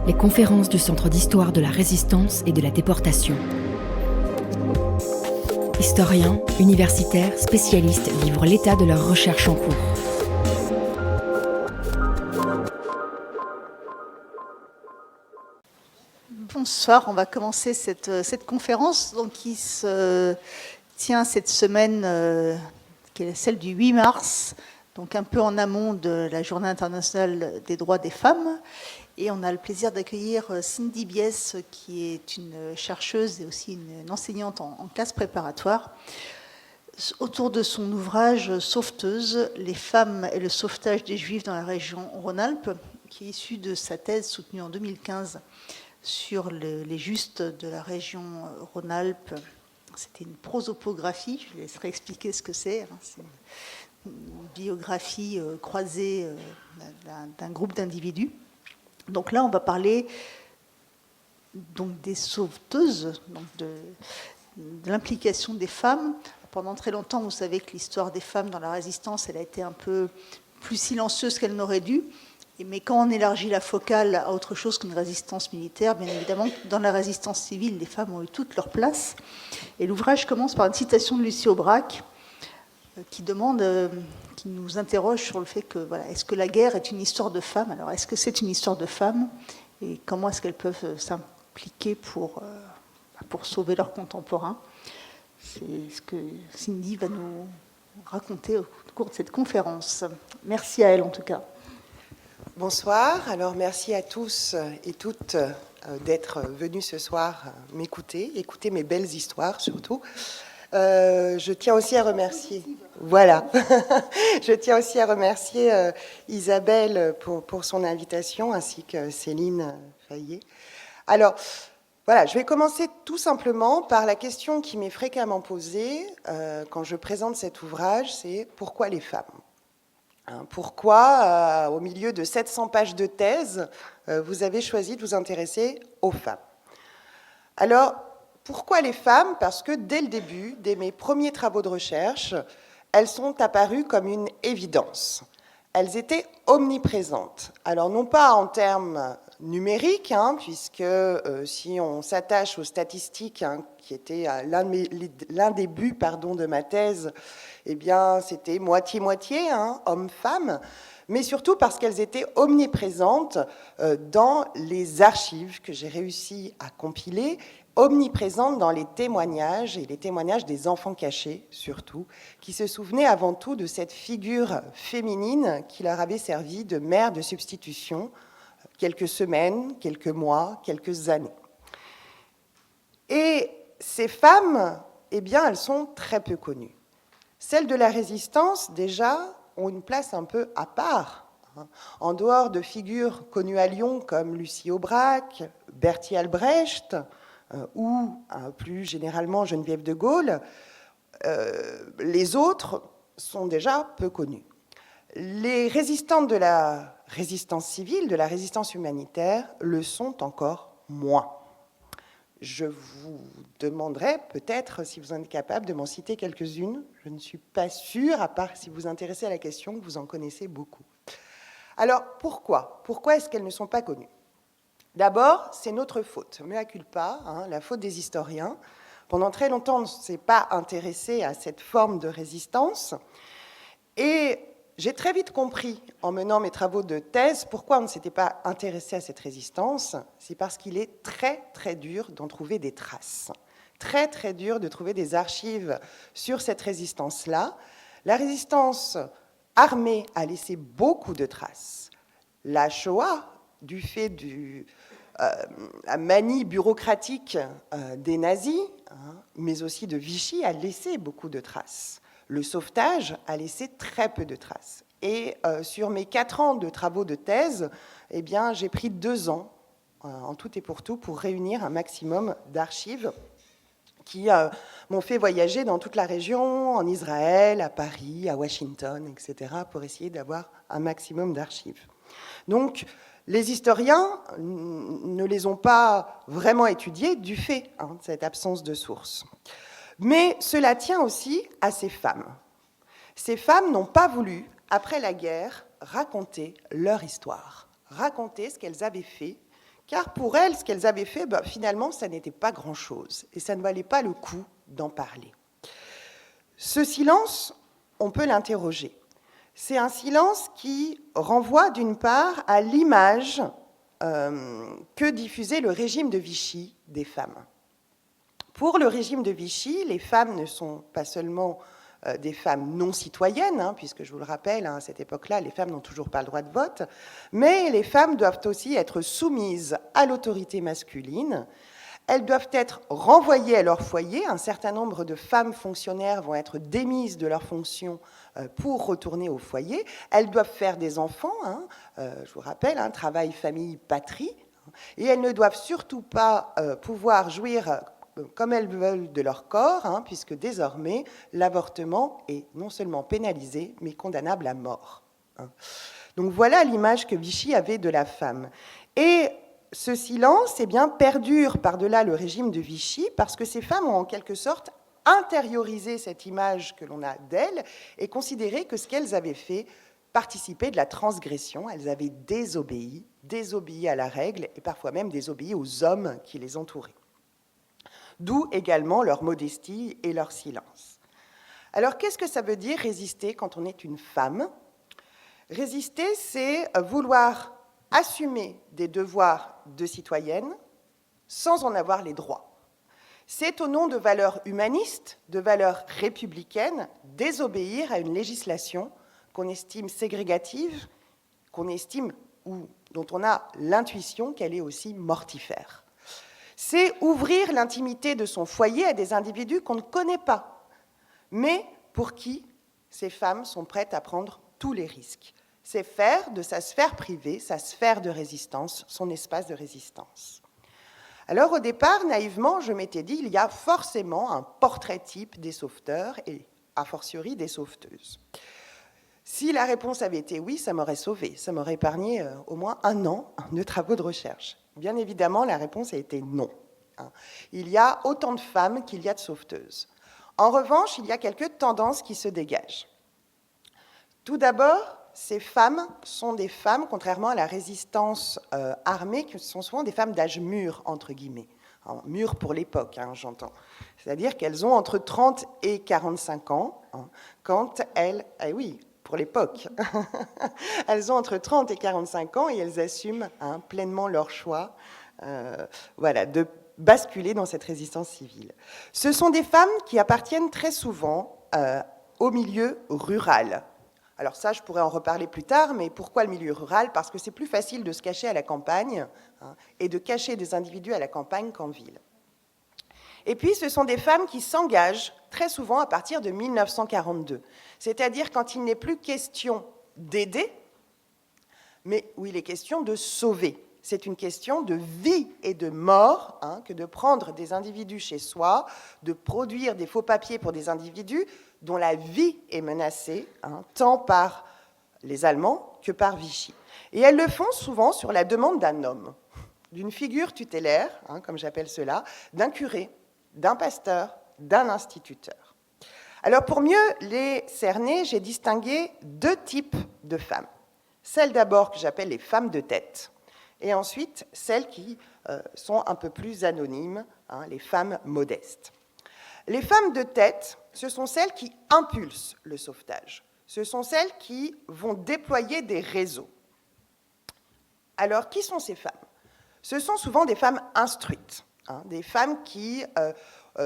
les conférences du Centre d'histoire de la Résistance et de la Déportation. Historiens, universitaires, spécialistes livrent l'état de leurs recherches en cours. Bonsoir, on va commencer cette conférence qui se tient cette semaine, qui est celle du 8 mars, donc un peu en amont de la Journée internationale des droits des femmes. Et on a le plaisir d'accueillir Cindy Bies, qui est une chercheuse et aussi une enseignante en classe préparatoire, autour de son ouvrage Sauveteuses, les femmes et le sauvetage des Juifs dans la région Rhône-Alpes, qui est issu de sa thèse soutenue en 2015 sur les justes de la région Rhône-Alpes. C'était une prosopographie, je laisserai expliquer ce que c'est. C'est une biographie croisée d'un groupe d'individus. Donc là, on va parler donc, des sauveteuses, donc de l'implication des femmes. Pendant très longtemps, vous savez que l'histoire des femmes dans la résistance, elle a été un peu plus silencieuse qu'elle n'aurait dû. Mais quand on élargit la focale à autre chose qu'une résistance militaire, bien évidemment, dans la résistance civile, les femmes ont eu toute leur place. Et l'ouvrage commence par une citation de Lucie Aubrac, qui nous interroge sur le fait que, voilà, est-ce que la guerre est une histoire de femmes ? Alors, est-ce que c'est une histoire de femmes ? Et comment est-ce qu'elles peuvent s'impliquer pour sauver leurs contemporains ? C'est ce que Cindy va nous raconter au cours de cette conférence. Merci à elle, en tout cas. Bonsoir, alors merci à tous et toutes d'être venus ce soir m'écouter, écouter mes belles histoires surtout. Je tiens aussi à remercier, voilà, je tiens aussi à remercier Isabelle pour son invitation ainsi que Céline Fayet. Alors, voilà, je vais commencer tout simplement par la question qui m'est fréquemment posée quand je présente cet ouvrage, c'est pourquoi les femmes ? Pourquoi, au milieu de 700 pages de thèse, vous avez choisi de vous intéresser aux femmes ? Alors, pourquoi les femmes ? Parce que dès le début, dès mes premiers travaux de recherche, elles sont apparues comme une évidence. Elles étaient omniprésentes. Alors, non pas en termes numériques, puisque si on s'attache aux statistiques, qui étaient l'un des buts de ma thèse, eh bien, c'était moitié-moitié, hommes-femmes, mais surtout parce qu'elles étaient omniprésentes dans les archives que j'ai réussi à compiler, omniprésentes dans les témoignages, et les témoignages des enfants cachés, surtout, qui se souvenaient avant tout de cette figure féminine qui leur avait servi de mère de substitution quelques semaines, quelques mois, quelques années. Et ces femmes, eh bien, elles sont très peu connues. Celles de la résistance, déjà, ont une place un peu à part. En dehors de figures connues à Lyon comme Lucie Aubrac, Bertie Albrecht ou plus généralement Geneviève de Gaulle, les autres sont déjà peu connues. Les résistantes de la résistance civile, de la résistance humanitaire, le sont encore moins. Je vous demanderai peut-être si vous en êtes capable de m'en citer quelques-unes. Je ne suis pas sûre, à part si vous vous intéressez à la question, que vous en connaissez beaucoup. Alors, pourquoi ? Pourquoi est-ce qu'elles ne sont pas connues ? D'abord, c'est notre faute, mea culpa, la faute des historiens. Pendant très longtemps, on ne s'est pas intéressé à cette forme de résistance. Et j'ai très vite compris, en menant mes travaux de thèse, pourquoi on ne s'était pas intéressé à cette résistance. C'est parce qu'il est très, très dur d'en trouver des traces. Très, très dur de trouver des archives sur cette résistance-là. La résistance armée a laissé beaucoup de traces. La Shoah, du fait de la manie bureaucratique des nazis, mais aussi de Vichy, a laissé beaucoup de traces. Le sauvetage a laissé très peu de traces. Et sur mes 4 ans de travaux de thèse, eh bien, j'ai pris 2 ans, en tout et pour tout, pour réunir un maximum d'archives qui m'ont fait voyager dans toute la région, en Israël, à Paris, à Washington, etc., pour essayer d'avoir un maximum d'archives. Donc, les historiens ne les ont pas vraiment étudiées du fait de cette absence de sources. Mais cela tient aussi à ces femmes. Ces femmes n'ont pas voulu, après la guerre, raconter leur histoire, raconter ce qu'elles avaient fait, car pour elles, ce qu'elles avaient fait, finalement, ça n'était pas grand-chose, et ça ne valait pas le coup d'en parler. Ce silence, on peut l'interroger. C'est un silence qui renvoie d'une part à l'image que diffusait le régime de Vichy des femmes. Pour le régime de Vichy, les femmes ne sont pas seulement des femmes non citoyennes, puisque je vous le rappelle, à cette époque-là, les femmes n'ont toujours pas le droit de vote, mais les femmes doivent aussi être soumises à l'autorité masculine. Elles doivent être renvoyées à leur foyer. Un certain nombre de femmes fonctionnaires vont être démises de leurs fonctions pour retourner au foyer. Elles doivent faire des enfants, je vous rappelle, travail, famille, patrie, et elles ne doivent surtout pas pouvoir jouir comme elles veulent de leur corps, puisque désormais, l'avortement est non seulement pénalisé, mais condamnable à mort. Donc voilà l'image que Vichy avait de la femme. Et ce silence perdure par-delà le régime de Vichy, parce que ces femmes ont en quelque sorte intériorisé cette image que l'on a d'elles et considéré que ce qu'elles avaient fait participait de la transgression. Elles avaient désobéi à la règle et parfois même désobéi aux hommes qui les entouraient. D'où également leur modestie et leur silence. Alors, qu'est-ce que ça veut dire résister quand on est une femme ? Résister, c'est vouloir assumer des devoirs de citoyenne sans en avoir les droits. C'est au nom de valeurs humanistes, de valeurs républicaines, désobéir à une législation qu'on estime ségrégative, qu'on estime ou dont on a l'intuition qu'elle est aussi mortifère. C'est ouvrir l'intimité de son foyer à des individus qu'on ne connaît pas, mais pour qui ces femmes sont prêtes à prendre tous les risques. C'est faire de sa sphère privée, sa sphère de résistance, son espace de résistance. Alors au départ, naïvement, je m'étais dit, il y a forcément un portrait type des sauveteurs et a fortiori des sauveteuses. Si la réponse avait été oui, ça m'aurait sauvée, ça m'aurait épargné au moins 1 an de travaux de recherche. Bien évidemment, la réponse a été non. Il y a autant de femmes qu'il y a de sauveteuses. En revanche, il y a quelques tendances qui se dégagent. Tout d'abord, ces femmes sont des femmes, contrairement à la résistance armée, qui sont souvent des femmes d'âge mûr, entre guillemets. Mûr pour l'époque, j'entends. C'est-à-dire qu'elles ont entre 30 et 45 ans, quand elles... oui, pour l'époque. Elles ont entre 30 et 45 ans et elles assument pleinement leur choix de basculer dans cette résistance civile. Ce sont des femmes qui appartiennent très souvent au milieu rural. Alors ça, je pourrais en reparler plus tard, mais pourquoi le milieu rural ? Parce que c'est plus facile de se cacher à la campagne et de cacher des individus à la campagne qu'en ville. Et puis, ce sont des femmes qui s'engagent très souvent à partir de 1942, c'est-à-dire quand il n'est plus question d'aider, mais où il est question de sauver. C'est une question de vie et de mort que de prendre des individus chez soi, de produire des faux papiers pour des individus dont la vie est menacée, tant par les Allemands que par Vichy. Et elles le font souvent sur la demande d'un homme, d'une figure tutélaire, comme j'appelle cela, d'un curé, d'un pasteur, d'un instituteur. Alors pour mieux les cerner, j'ai distingué 2 types de femmes. Celles d'abord que j'appelle les femmes de tête, et ensuite celles qui sont un peu plus anonymes, les femmes modestes. Les femmes de tête, ce sont celles qui impulsent le sauvetage. Ce sont celles qui vont déployer des réseaux. Alors, qui sont ces femmes ? Ce sont souvent des femmes instruites, des femmes qui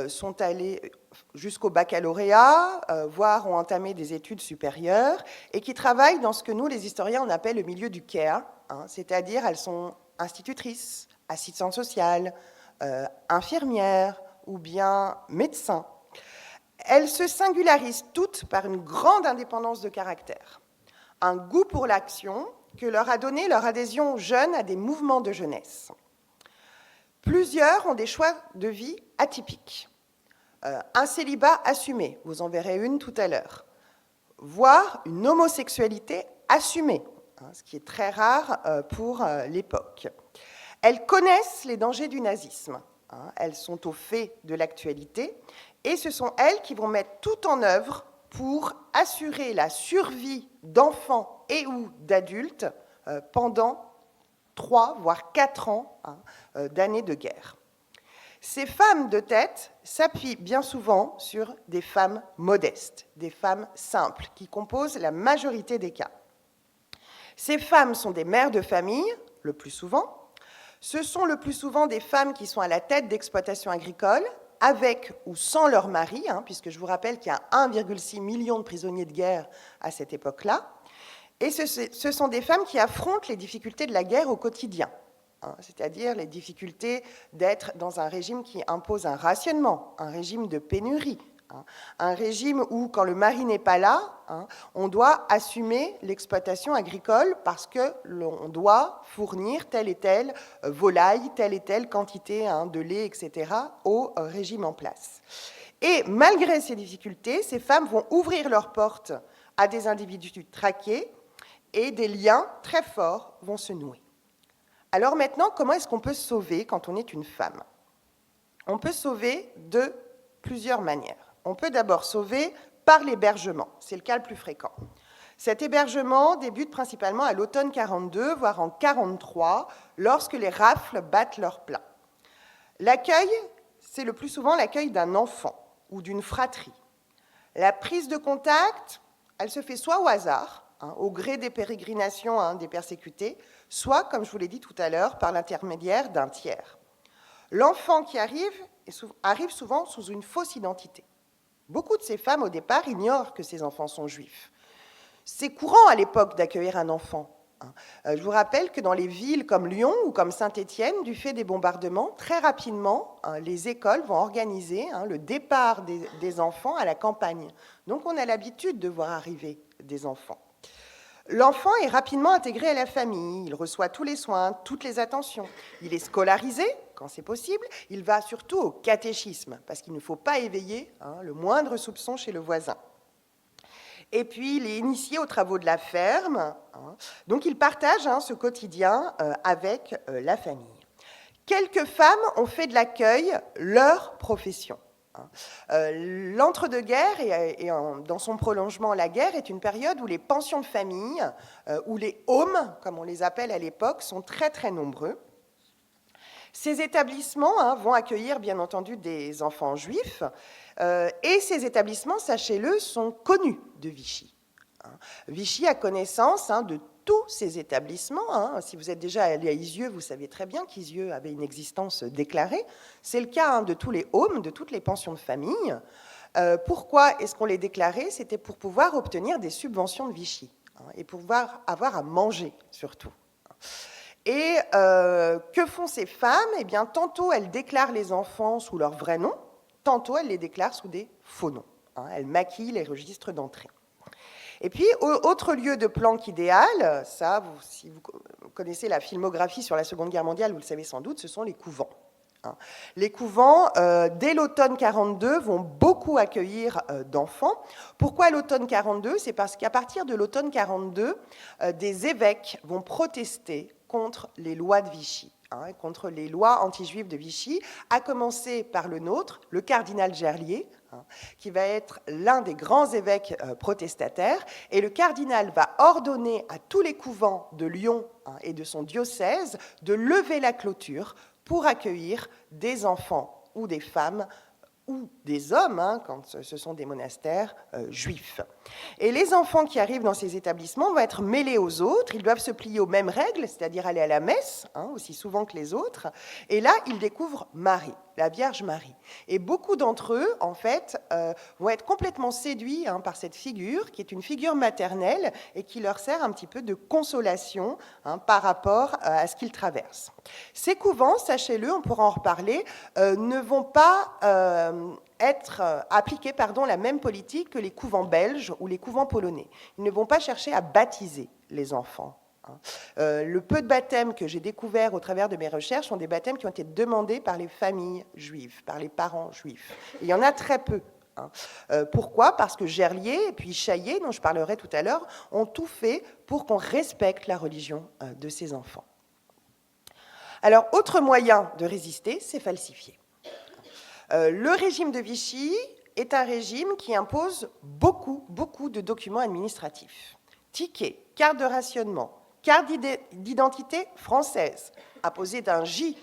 sont allées jusqu'au baccalauréat, voire ont entamé des études supérieures, et qui travaillent dans ce que nous, les historiens, on appelle le milieu du care, c'est-à-dire elles sont institutrices, assistantes sociales, infirmières ou bien médecins. Elles se singularisent toutes par une grande indépendance de caractère, un goût pour l'action que leur a donné leur adhésion jeune à des mouvements de jeunesse. Plusieurs ont des choix de vie atypiques. Un célibat assumé, vous en verrez une tout à l'heure, voire une homosexualité assumée, ce qui est très rare pour l'époque. Elles connaissent les dangers du nazisme, elles sont au fait de l'actualité, et ce sont elles qui vont mettre tout en œuvre pour assurer la survie d'enfants et ou d'adultes pendant 3, voire 4 ans d'années de guerre. Ces femmes de tête s'appuient bien souvent sur des femmes modestes, des femmes simples, qui composent la majorité des cas. Ces femmes sont des mères de famille, le plus souvent. Ce sont le plus souvent des femmes qui sont à la tête d'exploitations agricoles, avec ou sans leur mari, puisque je vous rappelle qu'il y a 1,6 million de prisonniers de guerre à cette époque-là. Et ce sont des femmes qui affrontent les difficultés de la guerre au quotidien, c'est-à-dire les difficultés d'être dans un régime qui impose un rationnement, un régime de pénurie, un régime où, quand le mari n'est pas là, on doit assumer l'exploitation agricole parce que l'on doit fournir telle et telle volaille, telle et telle quantité de lait, etc., au régime en place. Et malgré ces difficultés, ces femmes vont ouvrir leurs portes à des individus traqués et des liens très forts vont se nouer. Alors maintenant, comment est-ce qu'on peut sauver quand on est une femme? On peut sauver de plusieurs manières. On peut d'abord sauver par l'hébergement, c'est le cas le plus fréquent. Cet hébergement débute principalement à l'automne 42, voire en 43, lorsque les rafles battent leur plein. L'accueil, c'est le plus souvent l'accueil d'un enfant ou d'une fratrie. La prise de contact, elle se fait soit au hasard, au gré des pérégrinations des persécutés, soit, comme je vous l'ai dit tout à l'heure, par l'intermédiaire d'un tiers. L'enfant qui arrive souvent sous une fausse identité. Beaucoup de ces femmes, au départ, ignorent que ces enfants sont juifs. C'est courant à l'époque d'accueillir un enfant. Je vous rappelle que dans les villes comme Lyon ou comme Saint-Étienne, du fait des bombardements, très rapidement, les écoles vont organiser le départ des enfants à la campagne. Donc on a l'habitude de voir arriver des enfants. L'enfant est rapidement intégré à la famille, il reçoit tous les soins, toutes les attentions. Il est scolarisé, quand c'est possible, il va surtout au catéchisme, parce qu'il ne faut pas éveiller le moindre soupçon chez le voisin. Et puis, il est initié aux travaux de la ferme, donc il partage ce quotidien avec la famille. Quelques femmes ont fait de l'accueil leur profession. L'entre-deux-guerres et dans son prolongement, la guerre, est une période où les pensions de famille, ou les homes, comme on les appelle à l'époque, sont très très nombreux. Ces établissements vont accueillir bien entendu des enfants juifs, et ces établissements, sachez-le, sont connus de Vichy. Vichy a connaissance de tous ces établissements. Si vous êtes déjà allé à Isieux, vous savez très bien qu'Isieux avait une existence déclarée. C'est le cas de tous les homes, de toutes les pensions de famille. Pourquoi est-ce qu'on les déclarait? C'était pour pouvoir obtenir des subventions de Vichy et pour pouvoir avoir à manger, surtout. Et que font ces femmes? Eh bien, tantôt elles déclarent les enfants sous leur vrai nom, tantôt elles les déclarent sous des faux noms. Elles maquillent les registres d'entrée. Et puis, autre lieu de planque idéal, ça, si vous connaissez la filmographie sur la Seconde Guerre mondiale, vous le savez sans doute, ce sont les couvents. Les couvents, dès l'automne 42, vont beaucoup accueillir d'enfants. Pourquoi l'automne 42? C'est parce qu'à partir de l'automne 42, des évêques vont protester contre les lois de Vichy, contre les lois anti-juives de Vichy, à commencer par le nôtre, le cardinal Gerlier, qui va être l'un des grands évêques protestataires, et le cardinal va ordonner à tous les couvents de Lyon et de son diocèse de lever la clôture pour accueillir des enfants ou des femmes ou des hommes, quand ce sont des monastères juifs. Et les enfants qui arrivent dans ces établissements vont être mêlés aux autres, ils doivent se plier aux mêmes règles, c'est-à-dire aller à la messe, aussi souvent que les autres, et là, ils découvrent Marie, la Vierge Marie. Et beaucoup d'entre eux, en fait, vont être complètement séduits par cette figure, qui est une figure maternelle, et qui leur sert un petit peu de consolation par rapport à ce qu'ils traversent. Ces couvents, sachez-le, on pourra en reparler, ne vont pas appliquer la même politique que les couvents belges ou les couvents polonais. Ils ne vont pas chercher à baptiser les enfants. Le peu de baptêmes que j'ai découverts au travers de mes recherches sont des baptêmes qui ont été demandés par les familles juives, par les parents juifs. Et il y en a très peu. Pourquoi? Parce que Gerlier et puis Chaillet, dont je parlerai tout à l'heure, ont tout fait pour qu'on respecte la religion de ces enfants. Alors, autre moyen de résister, c'est falsifier. Le régime de Vichy est un régime qui impose beaucoup de documents administratifs. Tickets, cartes de rationnement, carte d'identité française, apposée d'un J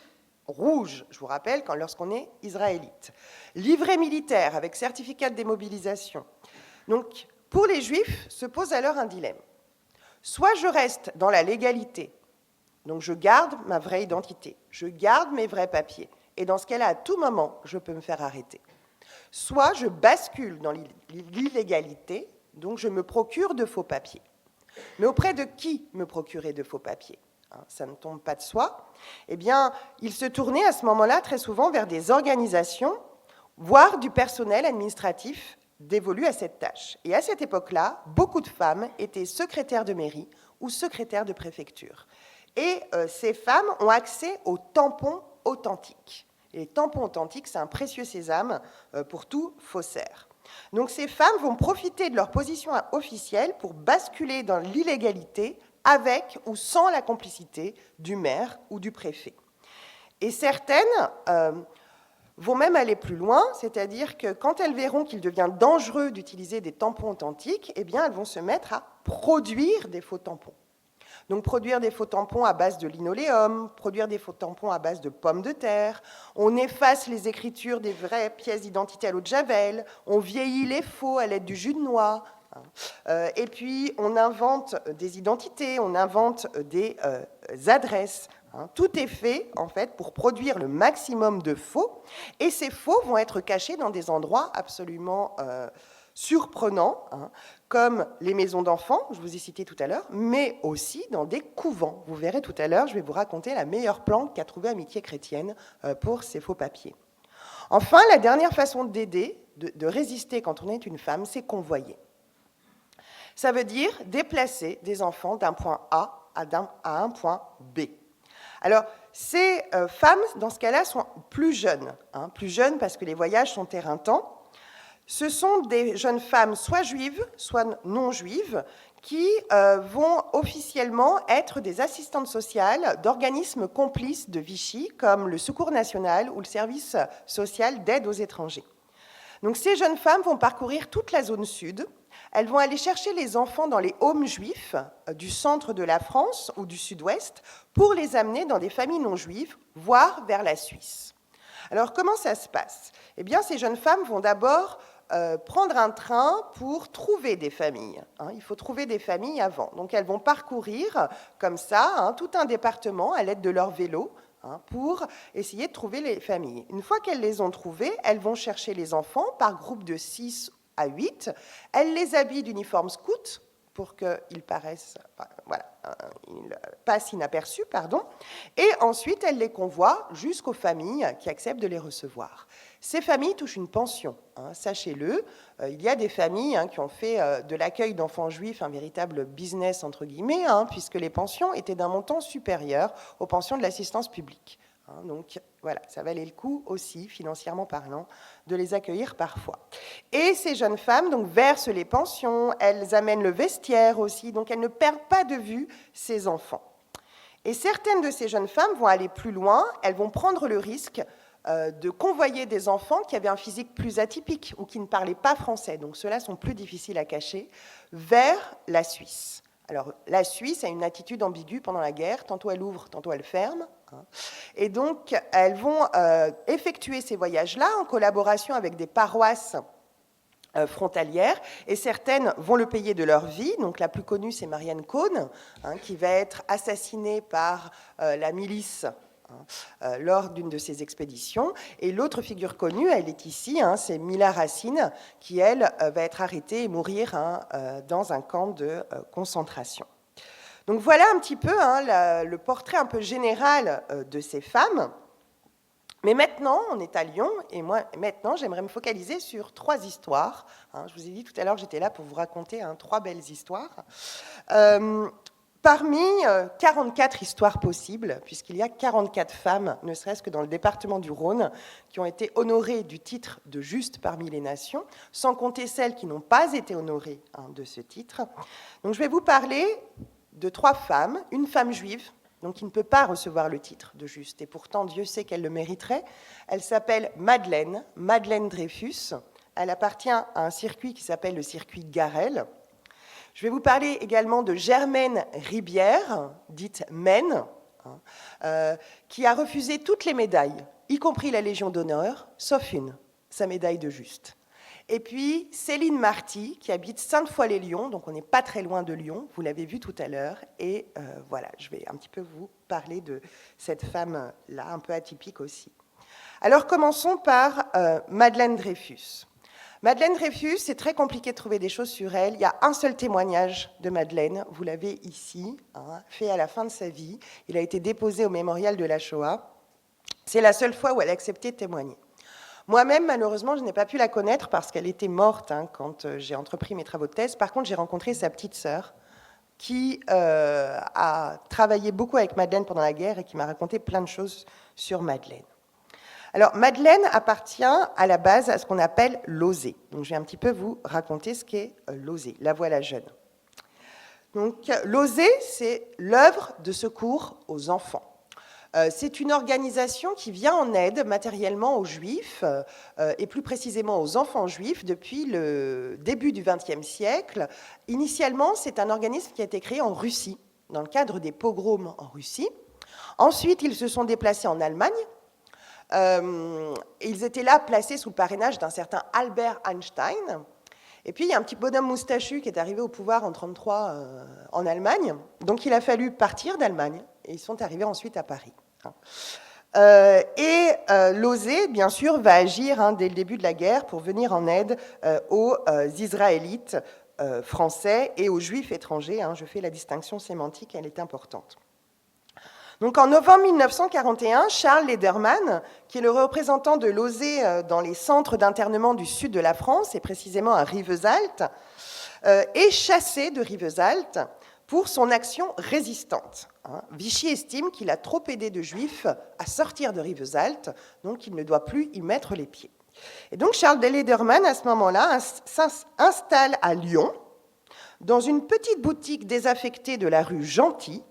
rouge, je vous rappelle, lorsqu'on est israélite. Livret militaire avec certificat de démobilisation. Donc, pour les Juifs, se pose alors un dilemme. Soit je reste dans la légalité, donc je garde ma vraie identité, je garde mes vrais papiers, et dans ce cas-là, à tout moment, je peux me faire arrêter. Soit je bascule dans l'illégalité, donc je me procure de faux papiers. Mais auprès de qui me procurer de faux papiers ? Ça ne tombe pas de soi. Eh bien, il se tournait à ce moment-là très souvent vers des organisations, voire du personnel administratif dévolu à cette tâche. Et à cette époque-là, beaucoup de femmes étaient secrétaires de mairie ou secrétaires de préfecture. Et ces femmes ont accès aux tampons authentiques. Et les tampons authentiques, c'est un précieux sésame pour tout faussaire. Donc ces femmes vont profiter de leur position officielle pour basculer dans l'illégalité avec ou sans la complicité du maire ou du préfet. Et certaines vont même aller plus loin, c'est-à-dire que quand elles verront qu'il devient dangereux d'utiliser des tampons authentiques, eh bien elles vont se mettre à produire des faux tampons. Donc produire des faux tampons à base de linoléum, produire des faux tampons à base de pommes de terre, on efface les écritures des vraies pièces d'identité à l'eau de Javel, on vieillit les faux à l'aide du jus de noix, et puis on invente des identités, on invente des adresses. Tout est fait, en fait, pour produire le maximum de faux, et ces faux vont être cachés dans des endroits absolument surprenants, comme les maisons d'enfants, je vous ai cité tout à l'heure, mais aussi dans des couvents. Vous verrez tout à l'heure, je vais vous raconter la meilleure planque qu'a trouvée Amitié chrétienne pour ces faux papiers. Enfin, la dernière façon d'aider, de résister quand on est une femme, c'est convoyer. Ça veut dire déplacer des enfants d'un point A à un point B. Alors, ces femmes, dans ce cas-là, sont plus jeunes parce que les voyages sont éreintants. Ce sont des jeunes femmes soit juives, soit non juives, qui vont officiellement être des assistantes sociales d'organismes complices de Vichy, comme le Secours national ou le service social d'aide aux étrangers. Donc ces jeunes femmes vont parcourir toute la zone sud. Elles vont aller chercher les enfants dans les homes juifs du centre de la France ou du sud-ouest pour les amener dans des familles non juives, voire vers la Suisse. Alors comment ça se passe ? Eh bien, ces jeunes femmes vont d'abord prendre un train pour trouver des familles. Il faut trouver des familles avant. Donc elles vont parcourir comme ça tout un département à l'aide de leur vélo pour essayer de trouver les familles. Une fois qu'elles les ont trouvées, elles vont chercher les enfants par groupe de 6 à 8. Elles les habillent d'uniformes scouts pour qu'ils passent inaperçus, et ensuite elles les convoient jusqu'aux familles qui acceptent de les recevoir. Ces familles touchent une pension, sachez-le. Il y a des familles qui ont fait de l'accueil d'enfants juifs un véritable business, entre guillemets, puisque les pensions étaient d'un montant supérieur aux pensions de l'assistance publique. Donc voilà, ça valait le coup aussi, financièrement parlant, de les accueillir parfois. Et ces jeunes femmes donc versent les pensions, elles amènent le vestiaire aussi, donc elles ne perdent pas de vue ces enfants. Et certaines de ces jeunes femmes vont aller plus loin, elles vont prendre le risque de convoyer des enfants qui avaient un physique plus atypique ou qui ne parlaient pas français, donc ceux-là sont plus difficiles à cacher, vers la Suisse. Alors, la Suisse a une attitude ambiguë pendant la guerre, tantôt elle ouvre, tantôt elle ferme. Et donc, elles vont effectuer ces voyages-là en collaboration avec des paroisses frontalières, et certaines vont le payer de leur vie. Donc, la plus connue, c'est Marianne Cohn, qui va être assassinée par la milice lors d'une de ces expéditions. Et l'autre figure connue, elle est ici, c'est Mila Racine, qui, elle, va être arrêtée et mourir dans un camp de concentration. Donc voilà un petit peu le portrait un peu général de ces femmes. Mais maintenant, on est à Lyon, et moi, maintenant, j'aimerais me focaliser sur 3 histoires. Je vous ai dit tout à l'heure que j'étais là pour vous raconter 3 belles histoires. Parmi 44 histoires possibles, puisqu'il y a 44 femmes, ne serait-ce que dans le département du Rhône, qui ont été honorées du titre de juste parmi les nations, sans compter celles qui n'ont pas été honorées de ce titre. Donc je vais vous parler de 3 femmes, une femme juive, donc qui ne peut pas recevoir le titre de juste, et pourtant Dieu sait qu'elle le mériterait. Elle s'appelle Madeleine Dreyfus. Elle appartient à un circuit qui s'appelle le circuit Garel. Je vais vous parler également de Germaine Ribière, dite Maine, qui a refusé toutes les médailles, y compris la Légion d'honneur, sauf une, sa médaille de juste. Et puis Céline Marty, qui habite Sainte-Foy-les-Lyons, donc on n'est pas très loin de Lyon, vous l'avez vu tout à l'heure, et voilà, je vais un petit peu vous parler de cette femme-là, un peu atypique aussi. Alors commençons par Madeleine Dreyfus. Madeleine Dreyfus, c'est très compliqué de trouver des choses sur elle. Il y a un seul témoignage de Madeleine, vous l'avez ici, fait à la fin de sa vie. Il a été déposé au mémorial de la Shoah. C'est la seule fois où elle a accepté de témoigner. Moi-même, malheureusement, je n'ai pas pu la connaître parce qu'elle était morte quand j'ai entrepris mes travaux de thèse. Par contre, j'ai rencontré sa petite sœur qui a travaillé beaucoup avec Madeleine pendant la guerre et qui m'a raconté plein de choses sur Madeleine. Alors, Madeleine appartient à la base à ce qu'on appelle l'OSE. Donc, je vais un petit peu vous raconter ce qu'est l'OSE, la Voilà jeune. Donc, l'OSE, c'est l'œuvre de secours aux enfants. C'est une organisation qui vient en aide matériellement aux Juifs, et plus précisément aux enfants juifs, depuis le début du XXe siècle. Initialement, c'est un organisme qui a été créé en Russie, dans le cadre des pogroms en Russie. Ensuite, ils se sont déplacés en Allemagne. Ils étaient là placés sous le parrainage d'un certain Albert Einstein. Et puis, il y a un petit bonhomme moustachu qui est arrivé au pouvoir en 1933 en Allemagne. Donc, il a fallu partir d'Allemagne. Et ils sont arrivés ensuite à Paris. L'OSE, bien sûr, va agir dès le début de la guerre pour venir en aide aux Israélites français et aux Juifs étrangers. Je fais la distinction sémantique, elle est importante. Donc, en novembre 1941, Charles Lederman, qui est le représentant de l'OSE dans les centres d'internement du sud de la France, et précisément à Rivesaltes, est chassé de Rivesaltes pour son action résistante. Vichy estime qu'il a trop aidé de Juifs à sortir de Rivesaltes, donc il ne doit plus y mettre les pieds. Et donc Charles Lederman, à ce moment-là, s'installe à Lyon, dans une petite boutique désaffectée de la rue Gentil,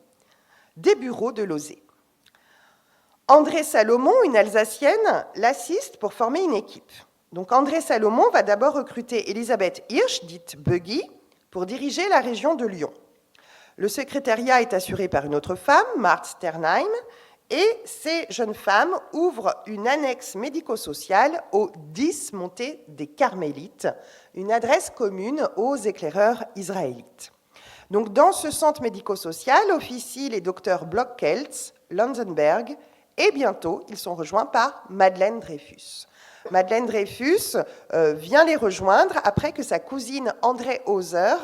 des bureaux de l'OSE. André Salomon, une Alsacienne, l'assiste pour former une équipe. Donc André Salomon va d'abord recruter Elisabeth Hirsch, dite Buggy, pour diriger la région de Lyon. Le secrétariat est assuré par une autre femme, Marthe Sternheim, et ces jeunes femmes ouvrent une annexe médico-sociale au 10 montée des Carmélites, une adresse commune aux éclaireurs israélites. Donc, dans ce centre médico-social officient les docteurs Block-Keltz, Lanzenberg, et bientôt, ils sont rejoints par Madeleine Dreyfus. Madeleine Dreyfus vient les rejoindre après que sa cousine André Hauser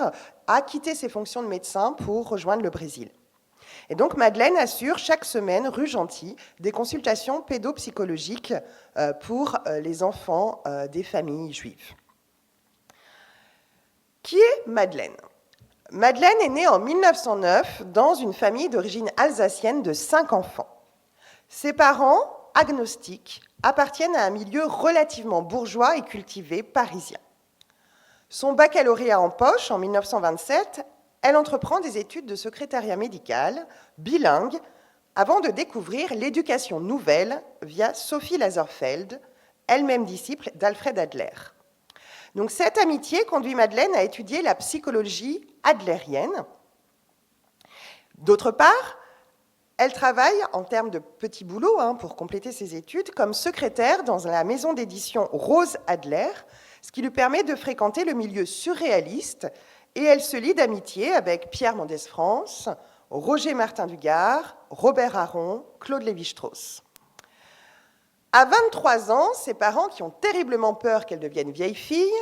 a quitté ses fonctions de médecin pour rejoindre le Brésil. Et donc, Madeleine assure chaque semaine, rue Gentil, des consultations pédopsychologiques pour les enfants des familles juives. Qui est Madeleine ? Madeleine est née en 1909 dans une famille d'origine alsacienne de 5 enfants. Ses parents, agnostiques, appartiennent à un milieu relativement bourgeois et cultivé parisien. Son baccalauréat en poche, en 1927, elle entreprend des études de secrétariat médical, bilingue, avant de découvrir l'éducation nouvelle via Sophie Lazarsfeld, elle-même disciple d'Alfred Adler. Donc cette amitié conduit Madeleine à étudier la psychologie adlérienne. D'autre part, elle travaille, en termes de petit boulot, pour compléter ses études, comme secrétaire dans la maison d'édition Rose Adler, ce qui lui permet de fréquenter le milieu surréaliste, et elle se lie d'amitié avec Pierre Mendès France, Roger Martin du Gard, Robert Aron, Claude Lévi-Strauss. À 23 ans, ses parents, qui ont terriblement peur qu'elle devienne vieille fille,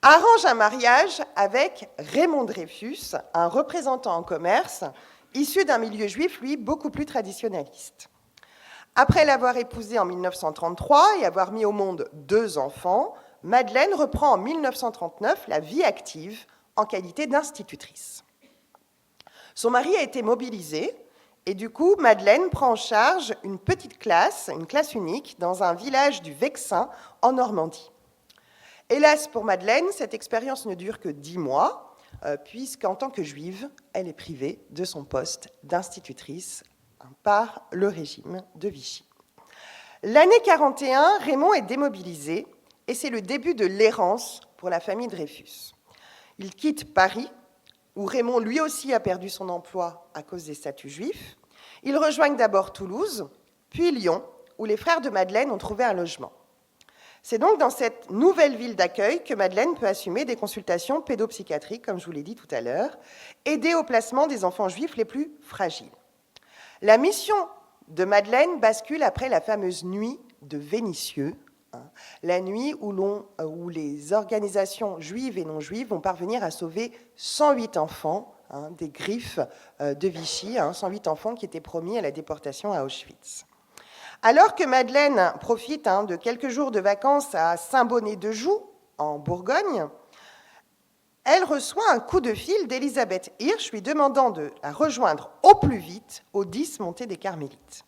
arrangent un mariage avec Raymond Dreyfus, un représentant en commerce, issu d'un milieu juif, lui, beaucoup plus traditionnaliste. Après l'avoir épousé en 1933 et avoir mis au monde 2 enfants, Madeleine reprend en 1939 la vie active en qualité d'institutrice. Son mari a été mobilisé, et du coup, Madeleine prend en charge une petite classe, une classe unique, dans un village du Vexin, en Normandie. Hélas, pour Madeleine, cette expérience ne dure que 10 mois, puisqu'en tant que juive, elle est privée de son poste d'institutrice par le régime de Vichy. L'année 41, Raymond est démobilisé, et c'est le début de l'errance pour la famille Dreyfus. Il quitte Paris, où Raymond lui aussi a perdu son emploi à cause des statuts juifs. Ils rejoignent d'abord Toulouse, puis Lyon, où les frères de Madeleine ont trouvé un logement. C'est donc dans cette nouvelle ville d'accueil que Madeleine peut assumer des consultations pédopsychiatriques, comme je vous l'ai dit tout à l'heure, aider au placement des enfants juifs les plus fragiles. La mission de Madeleine bascule après la fameuse nuit de Vénissieux, la nuit où les organisations juives et non juives vont parvenir à sauver 108 enfants des griffes de Vichy, 108 enfants qui étaient promis à la déportation à Auschwitz. Alors que Madeleine profite de quelques jours de vacances à Saint-Bonnet-de-Joux, en Bourgogne, elle reçoit un coup de fil d'Elisabeth Hirsch lui demandant de la rejoindre au plus vite au 10 montée des Carmélites.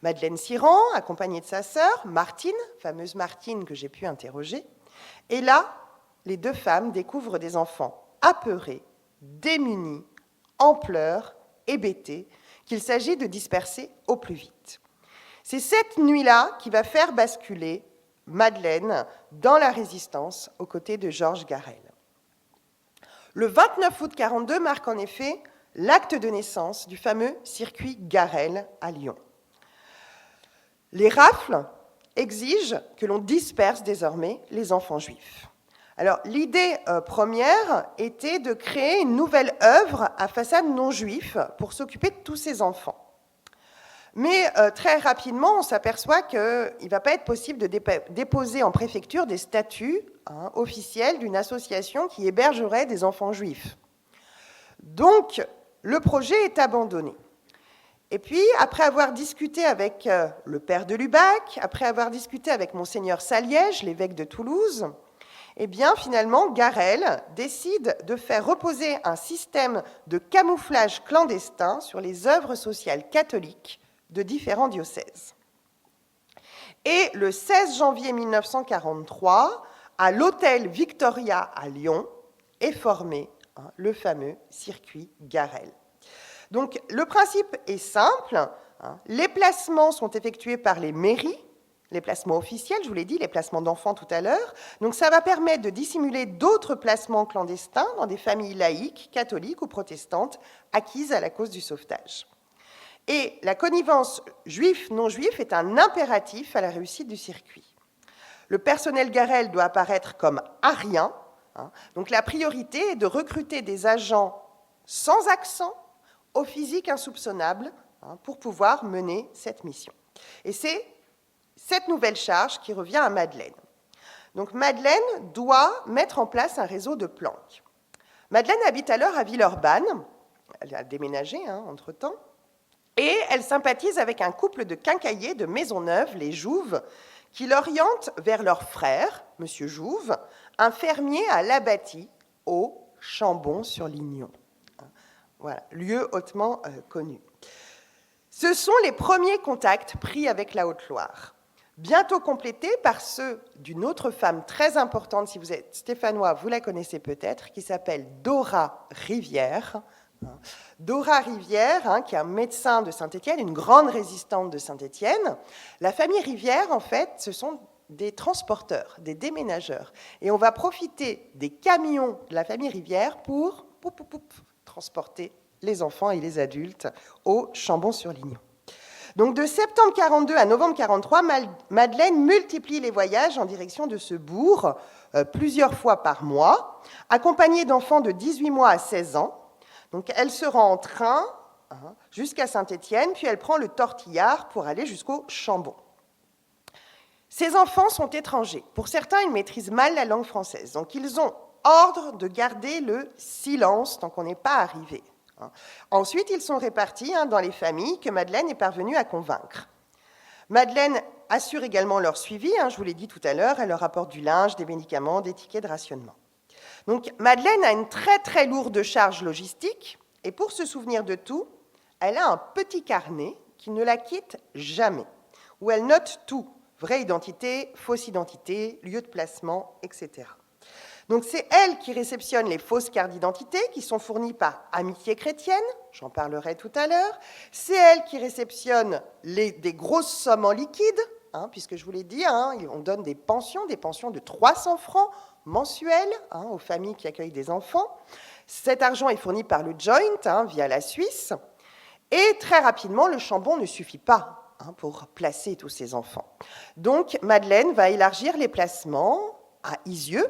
Madeleine s'y rend, accompagnée de sa sœur, Martine, fameuse Martine que j'ai pu interroger. Et là, les deux femmes découvrent des enfants apeurés, démunis, en pleurs, hébétés, qu'il s'agit de disperser au plus vite. C'est cette nuit-là qui va faire basculer Madeleine dans la résistance aux côtés de Georges Garel. Le 29 août 1942 marque en effet l'acte de naissance du fameux circuit Garel à Lyon. Les rafles exigent que l'on disperse désormais les enfants juifs. Alors, l'idée première était de créer une nouvelle œuvre à façade non juive pour s'occuper de tous ces enfants. Mais très rapidement, on s'aperçoit qu'il ne va pas être possible de déposer en préfecture des statuts officiels d'une association qui hébergerait des enfants juifs. Donc, le projet est abandonné. Et puis, après avoir discuté avec le père de Lubac, après avoir discuté avec monseigneur Saliège, l'évêque de Toulouse, eh bien, finalement, Garel décide de faire reposer un système de camouflage clandestin sur les œuvres sociales catholiques de différents diocèses. Et le 16 janvier 1943, à l'hôtel Victoria à Lyon, est formé le fameux circuit Garel. Donc, le principe est simple. Les placements sont effectués par les mairies, les placements officiels, je vous l'ai dit, les placements d'enfants tout à l'heure. Donc, ça va permettre de dissimuler d'autres placements clandestins dans des familles laïques, catholiques ou protestantes, acquises à la cause du sauvetage. Et la connivence juif-non juif est un impératif à la réussite du circuit. Le personnel Garel doit apparaître comme arien. Donc la priorité est de recruter des agents sans accent, au physique insoupçonnable, pour pouvoir mener cette mission. Et c'est cette nouvelle charge qui revient à Madeleine. Donc Madeleine doit mettre en place un réseau de planques. Madeleine habite alors à Villeurbanne. Elle a déménagé entre-temps. Et elle sympathise avec un couple de quincailliers de Maisonneuve, les Jouves, qui l'orientent vers leur frère, M. Jouve, un fermier à l'Abatis, au Chambon-sur-Lignon. Voilà, lieu hautement connu. Ce sont les premiers contacts pris avec la Haute-Loire, bientôt complétés par ceux d'une autre femme très importante, si vous êtes stéphanois, vous la connaissez peut-être, qui s'appelle Dora Rivière. Dora Rivière, qui est un médecin de Saint-Étienne, une grande résistante de Saint-Étienne. La famille Rivière, en fait, ce sont des transporteurs, des déménageurs. Et on va profiter des camions de la famille Rivière pour transporter les enfants et les adultes au Chambon-sur-Lignon. Donc de septembre 42 à novembre 43, Madeleine multiplie les voyages en direction de ce bourg plusieurs fois par mois, accompagnée d'enfants de 18 mois à 16 ans. Donc elle se rend en train jusqu'à Saint-Étienne, puis elle prend le tortillard pour aller jusqu'au Chambon. Ces enfants sont étrangers. Pour certains, ils maîtrisent mal la langue française. Donc ils ont ordre de garder le silence tant qu'on n'est pas arrivé. Ensuite, ils sont répartis dans les familles que Madeleine est parvenue à convaincre. Madeleine assure également leur suivi, je vous l'ai dit tout à l'heure, elle leur apporte du linge, des médicaments, des tickets de rationnement. Donc Madeleine a une très très lourde charge logistique, et pour se souvenir de tout, elle a un petit carnet qui ne la quitte jamais, où elle note tout, vraie identité, fausse identité, lieu de placement, etc. Donc c'est elle qui réceptionne les fausses cartes d'identité qui sont fournies par Amitié chrétienne, j'en parlerai tout à l'heure. C'est elle qui réceptionne des grosses sommes en liquide, puisque je vous l'ai dit, on donne des pensions de 300 francs mensuels aux familles qui accueillent des enfants. Cet argent est fourni par le Joint, via la Suisse, et très rapidement, le Chambon ne suffit pas pour placer tous ces enfants. Donc, Madeleine va élargir les placements à Isieux,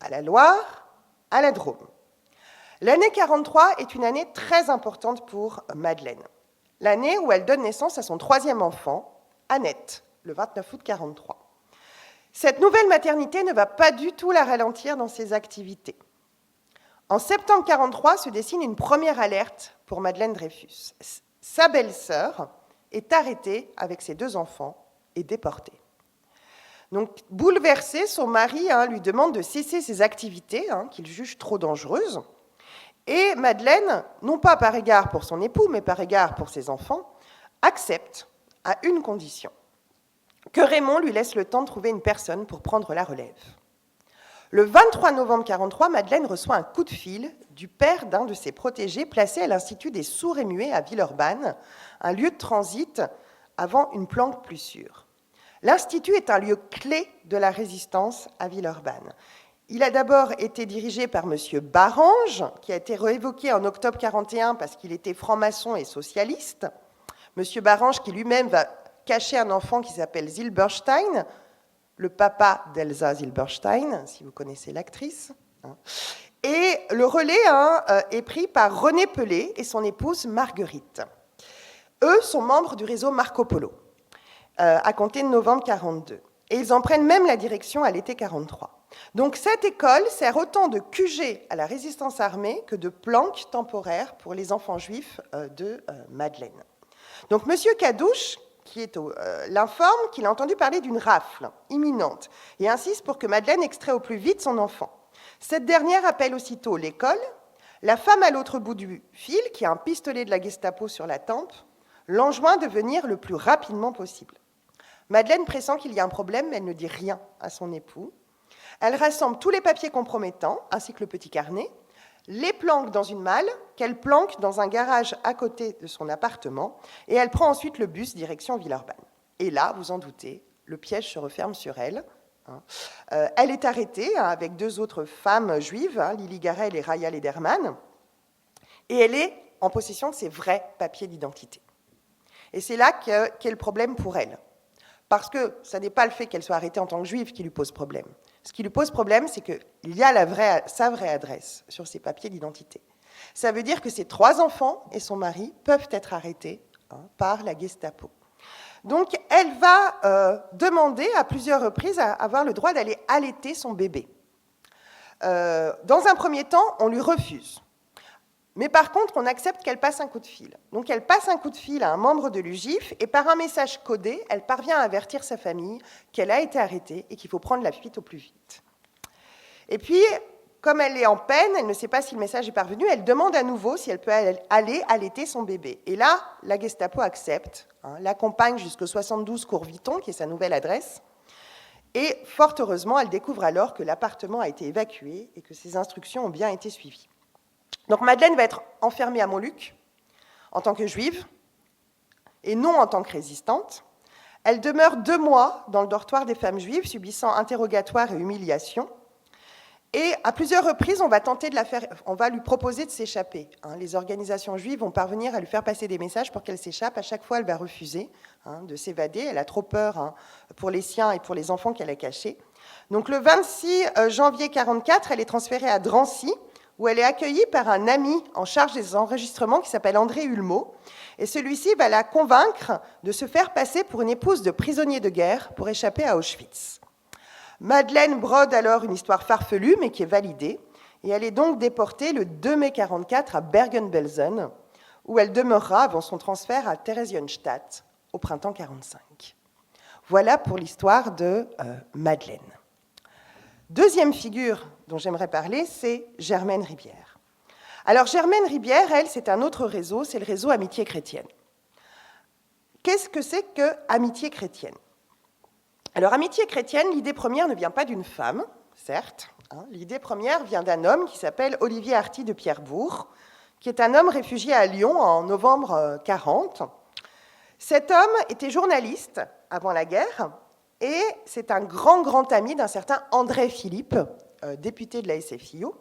à la Loire, à la Drôme. L'année 43 est une année très importante pour Madeleine. L'année où elle donne naissance à son troisième enfant, Annette, le 29 août 43. Cette nouvelle maternité ne va pas du tout la ralentir dans ses activités. En septembre 43 se dessine une première alerte pour Madeleine Dreyfus. Sa belle-sœur est arrêtée avec ses 2 enfants et déportée. Donc, bouleversé, son mari lui demande de cesser ses activités, qu'il juge trop dangereuses. Et Madeleine, non pas par égard pour son époux, mais par égard pour ses enfants, accepte à une condition, que Raymond lui laisse le temps de trouver une personne pour prendre la relève. Le 23 novembre 1943, Madeleine reçoit un coup de fil du père d'un de ses protégés placé à l'Institut des sourds et muets à Villeurbanne, un lieu de transit avant une planque plus sûre. L'Institut est un lieu clé de la résistance à Villeurbanne. Il a d'abord été dirigé par M. Barange, qui a été réévoqué en octobre 1941 parce qu'il était franc-maçon et socialiste. M. Barange qui lui-même va cacher un enfant qui s'appelle Zilberstein, le papa d'Elsa Zilberstein, si vous connaissez l'actrice. Et le relais est pris par René Pelé et son épouse Marguerite. Eux sont membres du réseau Marco Polo, à compter de novembre 1942. Et ils en prennent même la direction à l'été 1943. Donc cette école sert autant de QG à la résistance armée que de planque temporaire pour les enfants juifs de Madeleine. Donc M. Cadouche, qui est l'informe qu'il a entendu parler d'une rafle imminente et insiste pour que Madeleine extrait au plus vite son enfant. Cette dernière appelle aussitôt l'école, la femme à l'autre bout du fil, qui a un pistolet de la Gestapo sur la tempe, l'enjoint de venir le plus rapidement possible. Madeleine pressent qu'il y a un problème, mais elle ne dit rien à son époux. Elle rassemble tous les papiers compromettants, ainsi que le petit carnet, les planque dans une malle, qu'elle planque dans un garage à côté de son appartement, et elle prend ensuite le bus direction Villeurbanne. Et là, vous en doutez, le piège se referme sur elle. Elle est arrêtée avec 2 autres femmes juives, Lily Garel et Raya Lederman, et elle est en possession de ses vrais papiers d'identité. Et c'est là qu'est le problème pour elle. Parce que ce n'est pas le fait qu'elle soit arrêtée en tant que juive qui lui pose problème. Ce qui lui pose problème, c'est qu'il y a sa vraie adresse sur ses papiers d'identité. Ça veut dire que ses 3 enfants et son mari peuvent être arrêtés par la Gestapo. Donc, elle va demander à plusieurs reprises à avoir le droit d'aller allaiter son bébé. Dans un premier temps, on lui refuse. Mais par contre, on accepte qu'elle passe un coup de fil. Donc elle passe un coup de fil à un membre de l'UGIF et par un message codé, elle parvient à avertir sa famille qu'elle a été arrêtée et qu'il faut prendre la fuite au plus vite. Et puis, comme elle est en peine, elle ne sait pas si le message est parvenu, elle demande à nouveau si elle peut aller allaiter son bébé. Et là, la Gestapo accepte, l'accompagne jusqu'au 72 Cours Viton, qui est sa nouvelle adresse. Et fort heureusement, elle découvre alors que l'appartement a été évacué et que ses instructions ont bien été suivies. Donc Madeleine va être enfermée à Montluc en tant que juive et non en tant que résistante. Elle demeure 2 mois dans le dortoir des femmes juives, subissant interrogatoires et humiliations. Et à plusieurs reprises, on va lui proposer de s'échapper. Les organisations juives vont parvenir à lui faire passer des messages pour qu'elle s'échappe. À chaque fois, elle va refuser de s'évader. Elle a trop peur pour les siens et pour les enfants qu'elle a cachés. Donc le 26 janvier 1944, elle est transférée à Drancy, où elle est accueillie par un ami en charge des enregistrements qui s'appelle André Hulmeau. Et celui-ci va la convaincre de se faire passer pour une épouse de prisonnier de guerre pour échapper à Auschwitz. Madeleine brode alors une histoire farfelue, mais qui est validée. Et elle est donc déportée le 2 mai 1944 à Bergen-Belsen, où elle demeurera avant son transfert à Theresienstadt au printemps 1945. Voilà pour l'histoire de Madeleine. Deuxième figure dont j'aimerais parler, c'est Germaine Ribière. Alors Germaine Ribière, elle, c'est un autre réseau, c'est le réseau Amitié chrétienne. Qu'est-ce que c'est que Amitié chrétienne ? Alors Amitié chrétienne, l'idée première ne vient pas d'une femme, certes. L'idée première vient d'un homme qui s'appelle Olivier Arty de Pierrebourg, qui est un homme réfugié à Lyon en novembre 1940. Cet homme était journaliste avant la guerre, et c'est un grand ami d'un certain André Philippe, député de la SFIO.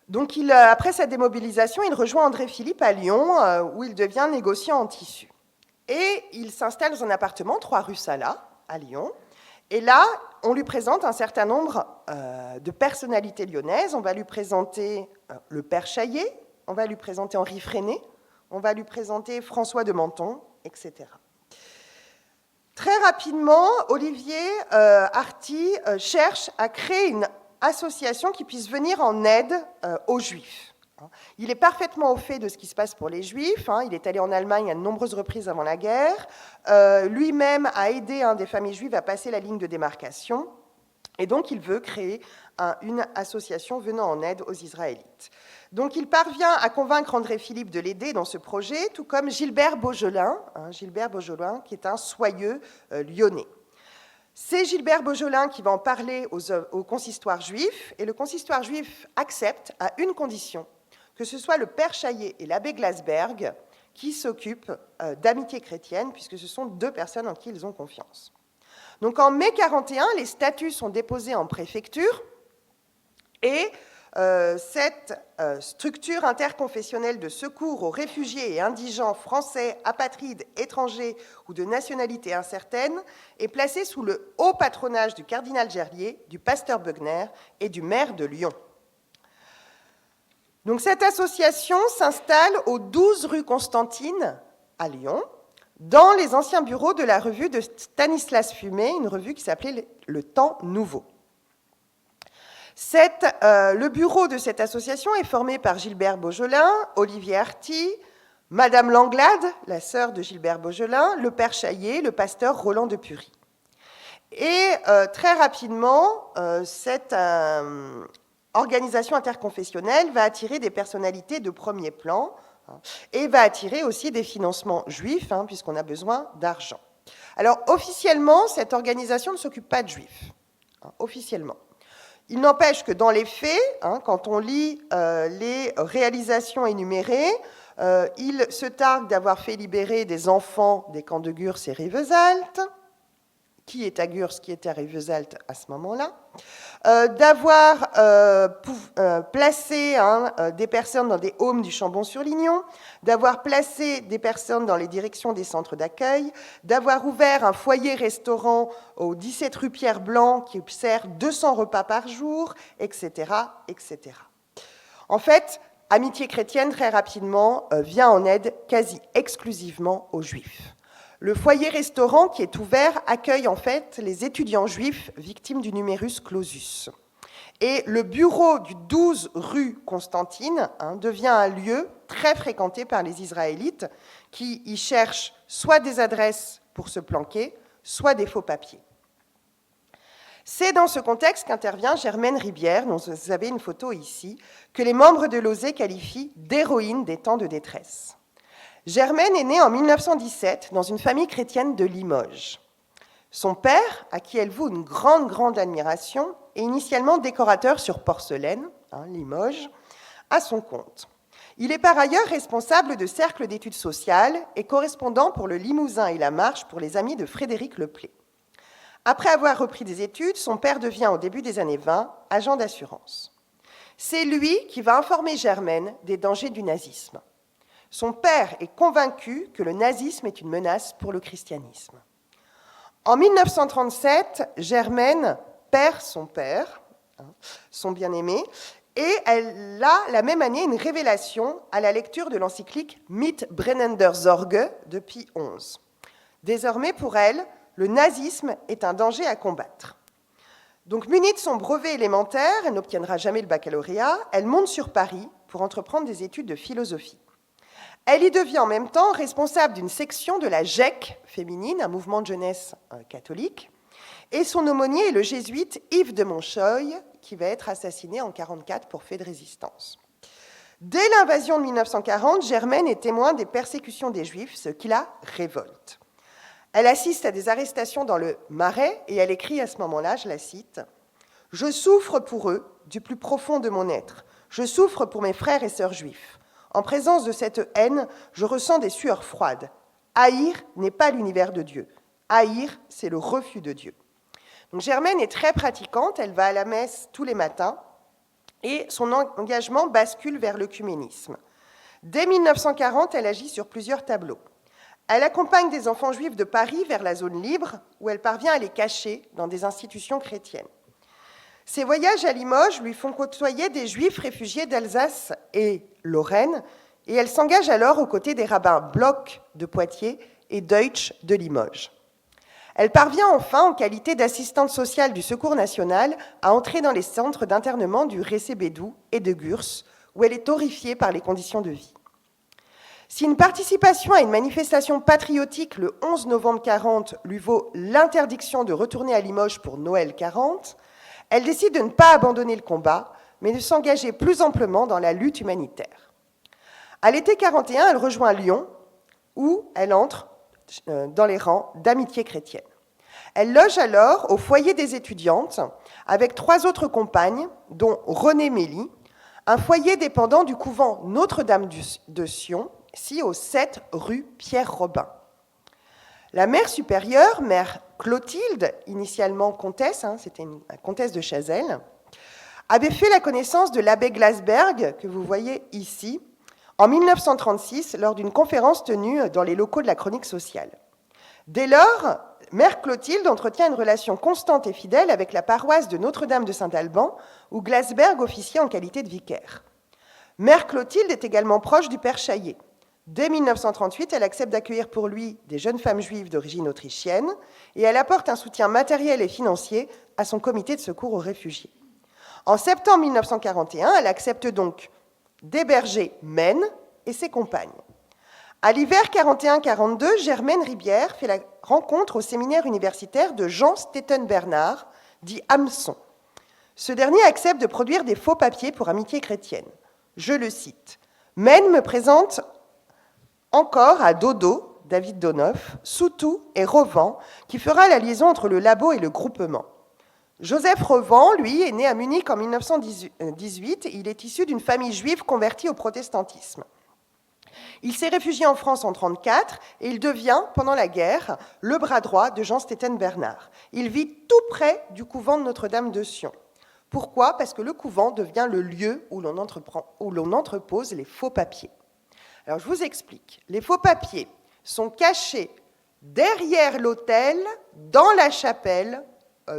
Donc, après sa démobilisation, il rejoint André Philippe à Lyon, où il devient négociant en tissu. Et il s'installe dans un appartement, 3 rue Salat, à Lyon. Et là, on lui présente un certain nombre de personnalités lyonnaises. On va lui présenter le père Chaillet, on va lui présenter Henri Freinet, on va lui présenter François de Menton, etc. Très rapidement, Olivier Arty cherche à créer une association qui puisse venir en aide aux Juifs. Il est parfaitement au fait de ce qui se passe pour les Juifs. Il est allé en Allemagne à de nombreuses reprises avant la guerre. Lui-même a aidé des familles juives à passer la ligne de démarcation. Et donc, il veut créer une association venant en aide aux Israélites. Donc, il parvient à convaincre André Philippe de l'aider dans ce projet, tout comme Gilbert Beaujolin, qui est un soyeux lyonnais. C'est Gilbert Beaujolin qui va en parler au consistoire juif, et le consistoire juif accepte à une condition, que ce soit le père Chaillet et l'abbé Glasberg qui s'occupent d'amitié chrétienne, puisque ce sont 2 personnes en qui ils ont confiance. Donc en mai 1941, les statuts sont déposés en préfecture, et cette structure interconfessionnelle de secours aux réfugiés et indigents français, apatrides, étrangers ou de nationalité incertaine est placée sous le haut patronage du cardinal Gerlier, du pasteur Beugner et du maire de Lyon. Donc cette association s'installe aux 12 rue Constantine, à Lyon, dans les anciens bureaux de la revue de Stanislas Fumet, une revue qui s'appelait Le Temps Nouveau. Le bureau de cette association est formé par Gilbert Beaujolin, Olivier Arty, Madame Langlade, la sœur de Gilbert Beaujolin, le père Chaillet, le pasteur Roland de Pury. Et très rapidement, cette organisation interconfessionnelle va attirer des personnalités de premier plan et va attirer aussi des financements juifs, puisqu'on a besoin d'argent. Alors, officiellement, cette organisation ne s'occupe pas de juifs, officiellement. Il n'empêche que dans les faits, quand on lit les réalisations énumérées, il se targue d'avoir fait libérer des enfants des camps de Gurs et Rivesaltes. Qui est à Gurs, qui était à Rivesaltes à ce moment-là, d'avoir placé des personnes dans des homes du Chambon-sur-Lignon, d'avoir placé des personnes dans les directions des centres d'accueil, d'avoir ouvert un foyer-restaurant au 17 rue Pierre-Blanc qui sert 200 repas par jour, etc., etc. En fait, Amitié chrétienne, très rapidement, vient en aide quasi exclusivement aux Juifs. Le foyer-restaurant qui est ouvert accueille en fait les étudiants juifs victimes du numerus clausus. Et le bureau du 12 rue Constantine devient un lieu très fréquenté par les Israélites qui y cherchent soit des adresses pour se planquer, soit des faux papiers. C'est dans ce contexte qu'intervient Germaine Ribière, dont vous avez une photo ici, que les membres de l'OSE qualifient d'héroïne des temps de détresse. Germaine est née en 1917 dans une famille chrétienne de Limoges. Son père, à qui elle voue une grande admiration, est initialement décorateur sur porcelaine, Limoges, à son compte. Il est par ailleurs responsable de cercles d'études sociales et correspondant pour le Limousin et la Marche pour les amis de Frédéric Leplay. Après avoir repris des études, son père devient au début des années 20 agent d'assurance. C'est lui qui va informer Germaine des dangers du nazisme. Son père est convaincu que le nazisme est une menace pour le christianisme. En 1937, Germaine perd son père, son bien-aimé, et elle a la même année une révélation à la lecture de l'encyclique Mit brennender Sorge de Pie XI. Désormais, pour elle, le nazisme est un danger à combattre. Donc, munie de son brevet élémentaire, elle n'obtiendra jamais le baccalauréat, elle monte sur Paris pour entreprendre des études de philosophie. Elle y devient en même temps responsable d'une section de la GEC féminine, un mouvement de jeunesse catholique, et son aumônier est le jésuite Yves de Monchoy, qui va être assassiné en 1944 pour fait de résistance. Dès l'invasion de 1940, Germaine est témoin des persécutions des Juifs, ce qui la révolte. Elle assiste à des arrestations dans le Marais et elle écrit à ce moment-là, je la cite, « Je souffre pour eux du plus profond de mon être. Je souffre pour mes frères et sœurs juifs. En présence de cette haine, je ressens des sueurs froides. Haïr n'est pas l'univers de Dieu. Haïr, c'est le refus de Dieu. » Donc Germaine est très pratiquante, elle va à la messe tous les matins et son engagement bascule vers l'œcuménisme. Dès 1940, elle agit sur plusieurs tableaux. Elle accompagne des enfants juifs de Paris vers la zone libre, où elle parvient à les cacher dans des institutions chrétiennes. Ses voyages à Limoges lui font côtoyer des juifs réfugiés d'Alsace et Lorraine, et elle s'engage alors aux côtés des rabbins Bloch de Poitiers et Deutsch de Limoges. Elle parvient enfin, en qualité d'assistante sociale du Secours national, à entrer dans les centres d'internement du Récébédou et de Gurs, où elle est horrifiée par les conditions de vie. Si une participation à une manifestation patriotique le 11 novembre 40 lui vaut l'interdiction de retourner à Limoges pour Noël 40, elle décide de ne pas abandonner le combat, mais de s'engager plus amplement dans la lutte humanitaire. À l'été 41, elle rejoint Lyon, où elle entre dans les rangs d'Amitié chrétienne. Elle loge alors au foyer des étudiantes avec 3 autres compagnes, dont Renée Mély, un foyer dépendant du couvent Notre-Dame de Sion, ici au 7 rue Pierre-Robin. La mère supérieure, mère Clotilde, initialement comtesse, c'était une comtesse de Chazelles, avait fait la connaissance de l'abbé Glasberg, que vous voyez ici, en 1936, lors d'une conférence tenue dans les locaux de la Chronique sociale. Dès lors, mère Clotilde entretient une relation constante et fidèle avec la paroisse de Notre-Dame de Saint-Alban, où Glasberg officiait en qualité de vicaire. Mère Clotilde est également proche du père Chaillet. Dès 1938, elle accepte d'accueillir pour lui des jeunes femmes juives d'origine autrichienne et elle apporte un soutien matériel et financier à son comité de secours aux réfugiés. En septembre 1941, elle accepte donc d'héberger Maine et ses compagnes. À l'hiver 41-42, Germaine Ribière fait la rencontre au séminaire universitaire de Jean Stétten Bernard, dit Hameçon. Ce dernier accepte de produire des faux papiers pour Amitié chrétienne. Je le cite. « Maine me présente encore à Dodo, David Donoff, Soutou et Revent, qui fera la liaison entre le labo et le groupement. Joseph Revent, lui, est né à Munich en 1918. Il est issu d'une famille juive convertie au protestantisme. Il s'est réfugié en France en 1934 et il devient, pendant la guerre, le bras droit de Jean Stétten Bernard. Il vit tout près du couvent de Notre-Dame de Sion. Pourquoi ? Parce que le couvent devient le lieu où l'on entrepose les faux papiers. Alors, je vous explique. Les faux papiers sont cachés derrière l'autel, dans la chapelle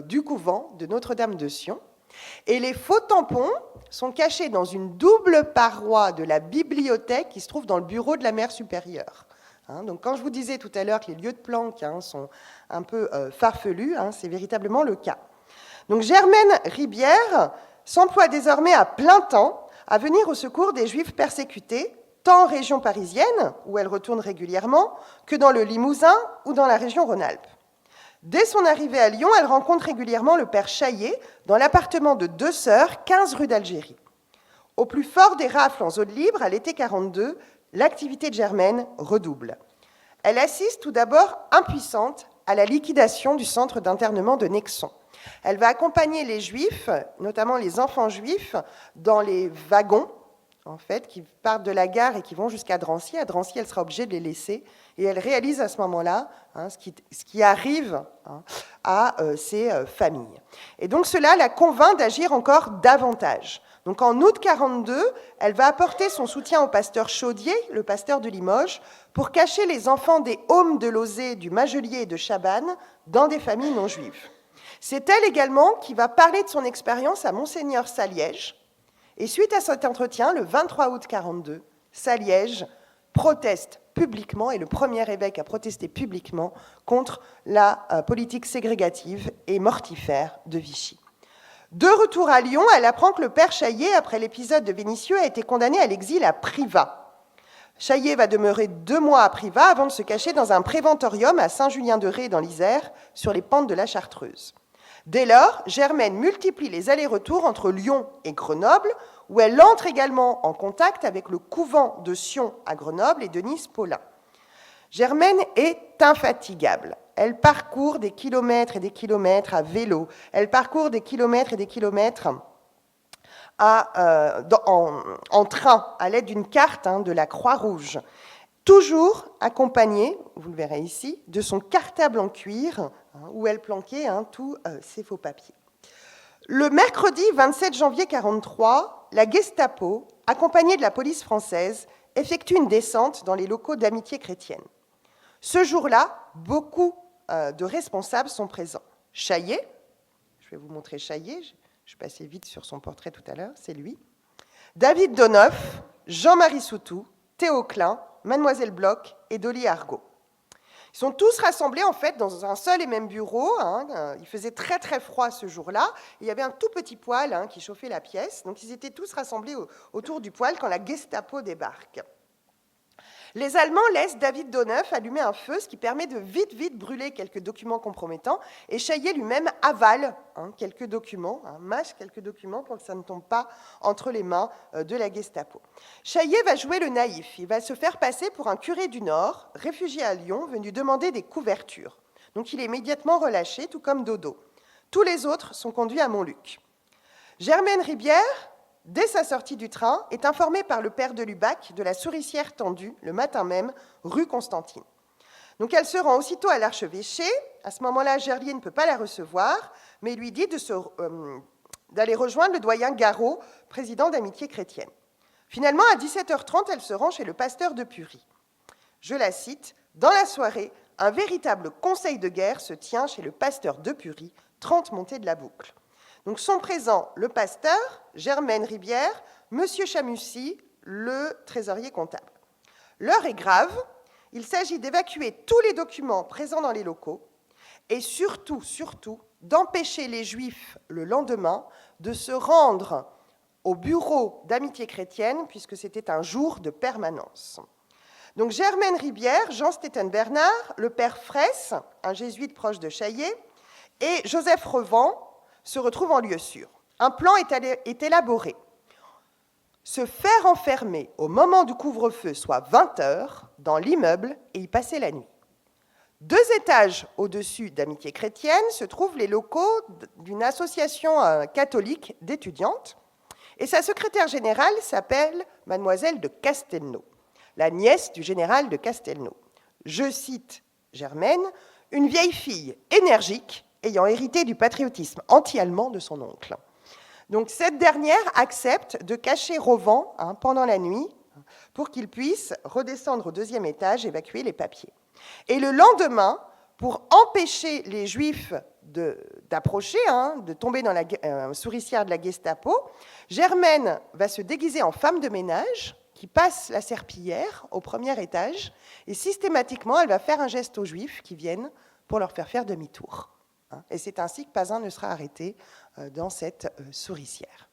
du couvent de Notre-Dame de Sion, et les faux tampons sont cachés dans une double paroi de la bibliothèque qui se trouve dans le bureau de la mère supérieure. Donc, quand je vous disais tout à l'heure que les lieux de planque sont un peu farfelus, c'est véritablement le cas. Donc, Germaine Ribière s'emploie désormais à plein temps à venir au secours des Juifs persécutés, tant en région parisienne, où elle retourne régulièrement, que dans le Limousin ou dans la région Rhône-Alpes. Dès son arrivée à Lyon, elle rencontre régulièrement le père Chaillet dans l'appartement de 2 sœurs, 15 rue d'Algérie. Au plus fort des rafles en zone libre, à l'été 42, l'activité de Germaine redouble. Elle assiste tout d'abord, impuissante, à la liquidation du centre d'internement de Nexon. Elle va accompagner les Juifs, notamment les enfants juifs, dans les wagons, en fait, qui partent de la gare et qui vont jusqu'à Drancy. À Drancy, elle sera obligée de les laisser. Et elle réalise à ce moment-là ce qui arrive à ces familles. Et donc cela la convainc d'agir encore davantage. Donc en août 1942, elle va apporter son soutien au pasteur Chaudier, le pasteur de Limoges, pour cacher les enfants des Haumes de Lauzet, du Magelier et de Chabannes dans des familles non juives. C'est elle également qui va parler de son expérience à Monseigneur Saliège. Et suite à cet entretien, le 23 août 1942, Saliège proteste publiquement, et le premier évêque a protesté publiquement contre la politique ségrégative et mortifère de Vichy. De retour à Lyon, elle apprend que le père Chaillet, après l'épisode de Vénissieux, a été condamné à l'exil à Privas. Chaillet va demeurer 2 mois à Privas avant de se cacher dans un préventorium à Saint-Julien-de-Ré dans l'Isère, sur les pentes de la Chartreuse. Dès lors, Germaine multiplie les allers-retours entre Lyon et Grenoble, où elle entre également en contact avec le couvent de Sion à Grenoble et Denise Paulin. Germaine est infatigable. Elle parcourt des kilomètres et des kilomètres à vélo. Elle parcourt des kilomètres et des kilomètres en train, à l'aide d'une carte de la Croix-Rouge. Toujours accompagnée, vous le verrez ici, de son cartable en cuir, où elle planquait tous ses faux papiers. Le mercredi 27 janvier 1943, la Gestapo, accompagnée de la police française, effectue une descente dans les locaux d'Amitié chrétienne. Ce jour-là, beaucoup de responsables sont présents. Chaillet, je vais vous montrer Chaillet, je suis passée vite sur son portrait tout à l'heure, c'est lui. David Donoff, Jean-Marie Soutou, Théo Klein, Mademoiselle Bloch et Dolly Argot. Ils sont tous rassemblés en fait dans un seul et même bureau. Il faisait très très froid ce jour-là. Il y avait un tout petit poêle qui chauffait la pièce. Donc ils étaient tous rassemblés autour du poêle quand la Gestapo débarque. Les Allemands laissent David Donoff allumer un feu, ce qui permet de vite brûler quelques documents compromettants. Et Chaillet lui-même avale quelques documents, mâche quelques documents pour que ça ne tombe pas entre les mains de la Gestapo. Chaillet va jouer le naïf. Il va se faire passer pour un curé du Nord, réfugié à Lyon, venu demander des couvertures. Donc il est immédiatement relâché, tout comme Dodo. Tous les autres sont conduits à Montluc. Germaine Ribière, dès sa sortie du train, est informée par le père de Lubac de la souricière tendue, le matin même, rue Constantine. Donc elle se rend aussitôt à l'archevêché. À ce moment-là, Gerlier ne peut pas la recevoir, mais lui dit d'aller rejoindre le doyen Garot, président d'Amitié chrétienne. Finalement, à 17h30, elle se rend chez le pasteur de Purie. Je la cite, « Dans la soirée, un véritable conseil de guerre se tient chez le pasteur de Purie, 30 montées de la Boucle. » Donc sont présents le pasteur, Germaine Ribière, Monsieur Chamussy, le trésorier comptable. L'heure est grave, il s'agit d'évacuer tous les documents présents dans les locaux et surtout, d'empêcher les Juifs le lendemain de se rendre au bureau d'Amitié chrétienne puisque c'était un jour de permanence. Donc Germaine Ribière, Jean-Stéphane Bernard, le père Fraisse, un jésuite proche de Chaillet, et Joseph Revent, se retrouve en lieu sûr. Un plan est élaboré. Se faire enfermer au moment du couvre-feu, soit 20h, dans l'immeuble et y passer la nuit. 2 étages au-dessus d'Amitié chrétienne se trouvent les locaux d'une association catholique d'étudiantes et sa secrétaire générale s'appelle Mademoiselle de Castelnau, la nièce du général de Castelnau. Je cite Germaine, « une vieille fille énergique ayant hérité du patriotisme anti-allemand de son oncle. » Donc cette dernière accepte de cacher Revent pendant la nuit pour qu'il puisse redescendre au 2e étage, évacuer les papiers. Et le lendemain, pour empêcher les Juifs d'approcher, de tomber dans la souricière de la Gestapo, Germaine va se déguiser en femme de ménage qui passe la serpillière au 1er étage et systématiquement, elle va faire un geste aux Juifs qui viennent pour leur faire demi-tour. Et c'est ainsi que pas un ne sera arrêté dans cette souricière.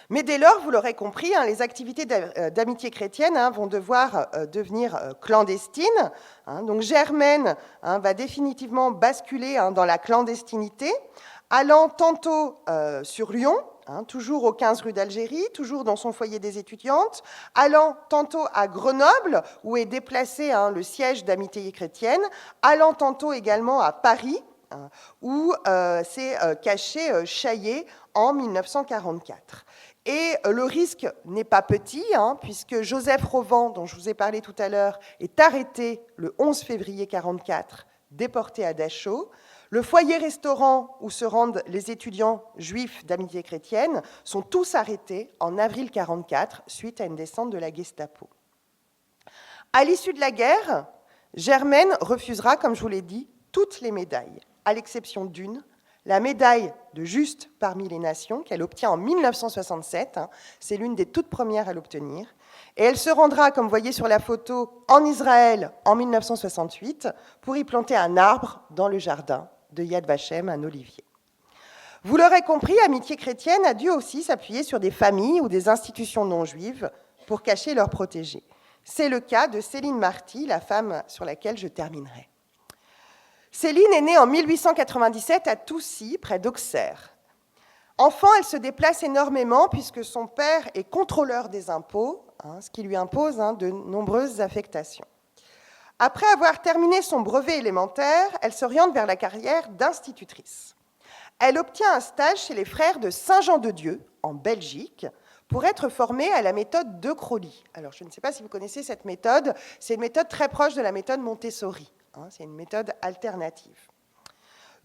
Mais dès lors, vous l'aurez compris, les activités d'Amitié chrétienne vont devoir devenir clandestines. Donc Germaine va définitivement basculer dans la clandestinité, allant tantôt sur Lyon, toujours au 15 rue d'Algérie, toujours dans son foyer des étudiantes, allant tantôt à Grenoble, où est déplacé le siège d'Amitié chrétienne, allant tantôt également à Paris, où s'est caché Chaillet en 1944. Et le risque n'est pas petit, puisque Joseph Revent, dont je vous ai parlé tout à l'heure, est arrêté le 11 février 1944, déporté à Dachau. Le foyer-restaurant où se rendent les étudiants juifs d'Amitié chrétienne sont tous arrêtés en avril 1944, suite à une descente de la Gestapo. À l'issue de la guerre, Germaine refusera, comme je vous l'ai dit, toutes les médailles, à l'exception d'une, la médaille de Juste parmi les nations, qu'elle obtient en 1967. C'est l'une des toutes premières à l'obtenir. Et elle se rendra, comme vous voyez sur la photo, en Israël en 1968 pour y planter un arbre dans le jardin de Yad Vashem, un olivier. Vous l'aurez compris, Amitié chrétienne a dû aussi s'appuyer sur des familles ou des institutions non juives pour cacher leurs protégés. C'est le cas de Céline Marty, la femme sur laquelle je terminerai. Céline est née en 1897 à Toussy, près d'Auxerre. Enfant, elle se déplace énormément puisque son père est contrôleur des impôts, ce qui lui impose de nombreuses affectations. Après avoir terminé son brevet élémentaire, elle s'oriente vers la carrière d'institutrice. Elle obtient un stage chez les frères de Saint-Jean-de-Dieu, en Belgique, pour être formée à la méthode de Crowley. Alors, je ne sais pas si vous connaissez cette méthode, c'est une méthode très proche de la méthode Montessori. C'est une méthode alternative.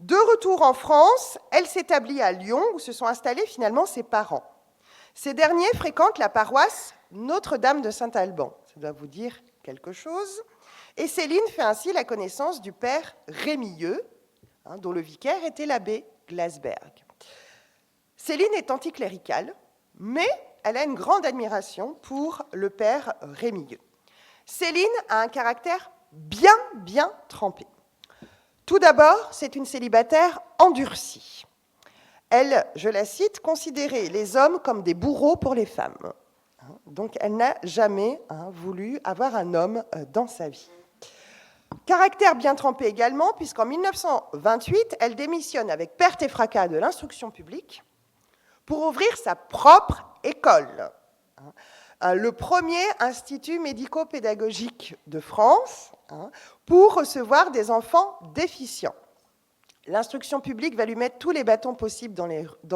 De retour en France, elle s'établit à Lyon, où se sont installés finalement ses parents. Ces derniers fréquentent la paroisse Notre-Dame de Saint-Alban. Ça doit vous dire quelque chose. Et Céline fait ainsi la connaissance du père Rémilleux, dont le vicaire était l'abbé Glasberg. Céline est anticléricale, mais elle a une grande admiration pour le père Rémilleux. Céline a un caractère bien trempé. Tout d'abord, c'est une célibataire endurcie. Elle, je la cite, considérait les hommes comme des bourreaux pour les femmes. Donc, elle n'a jamais voulu avoir un homme dans sa vie. Caractère bien trempé également, puisqu'en 1928, elle démissionne avec perte et fracas de l'instruction publique pour ouvrir sa propre école. Le premier institut médico-pédagogique de France pour recevoir des enfants déficients. L'instruction publique va lui mettre tous les bâtons possibles dans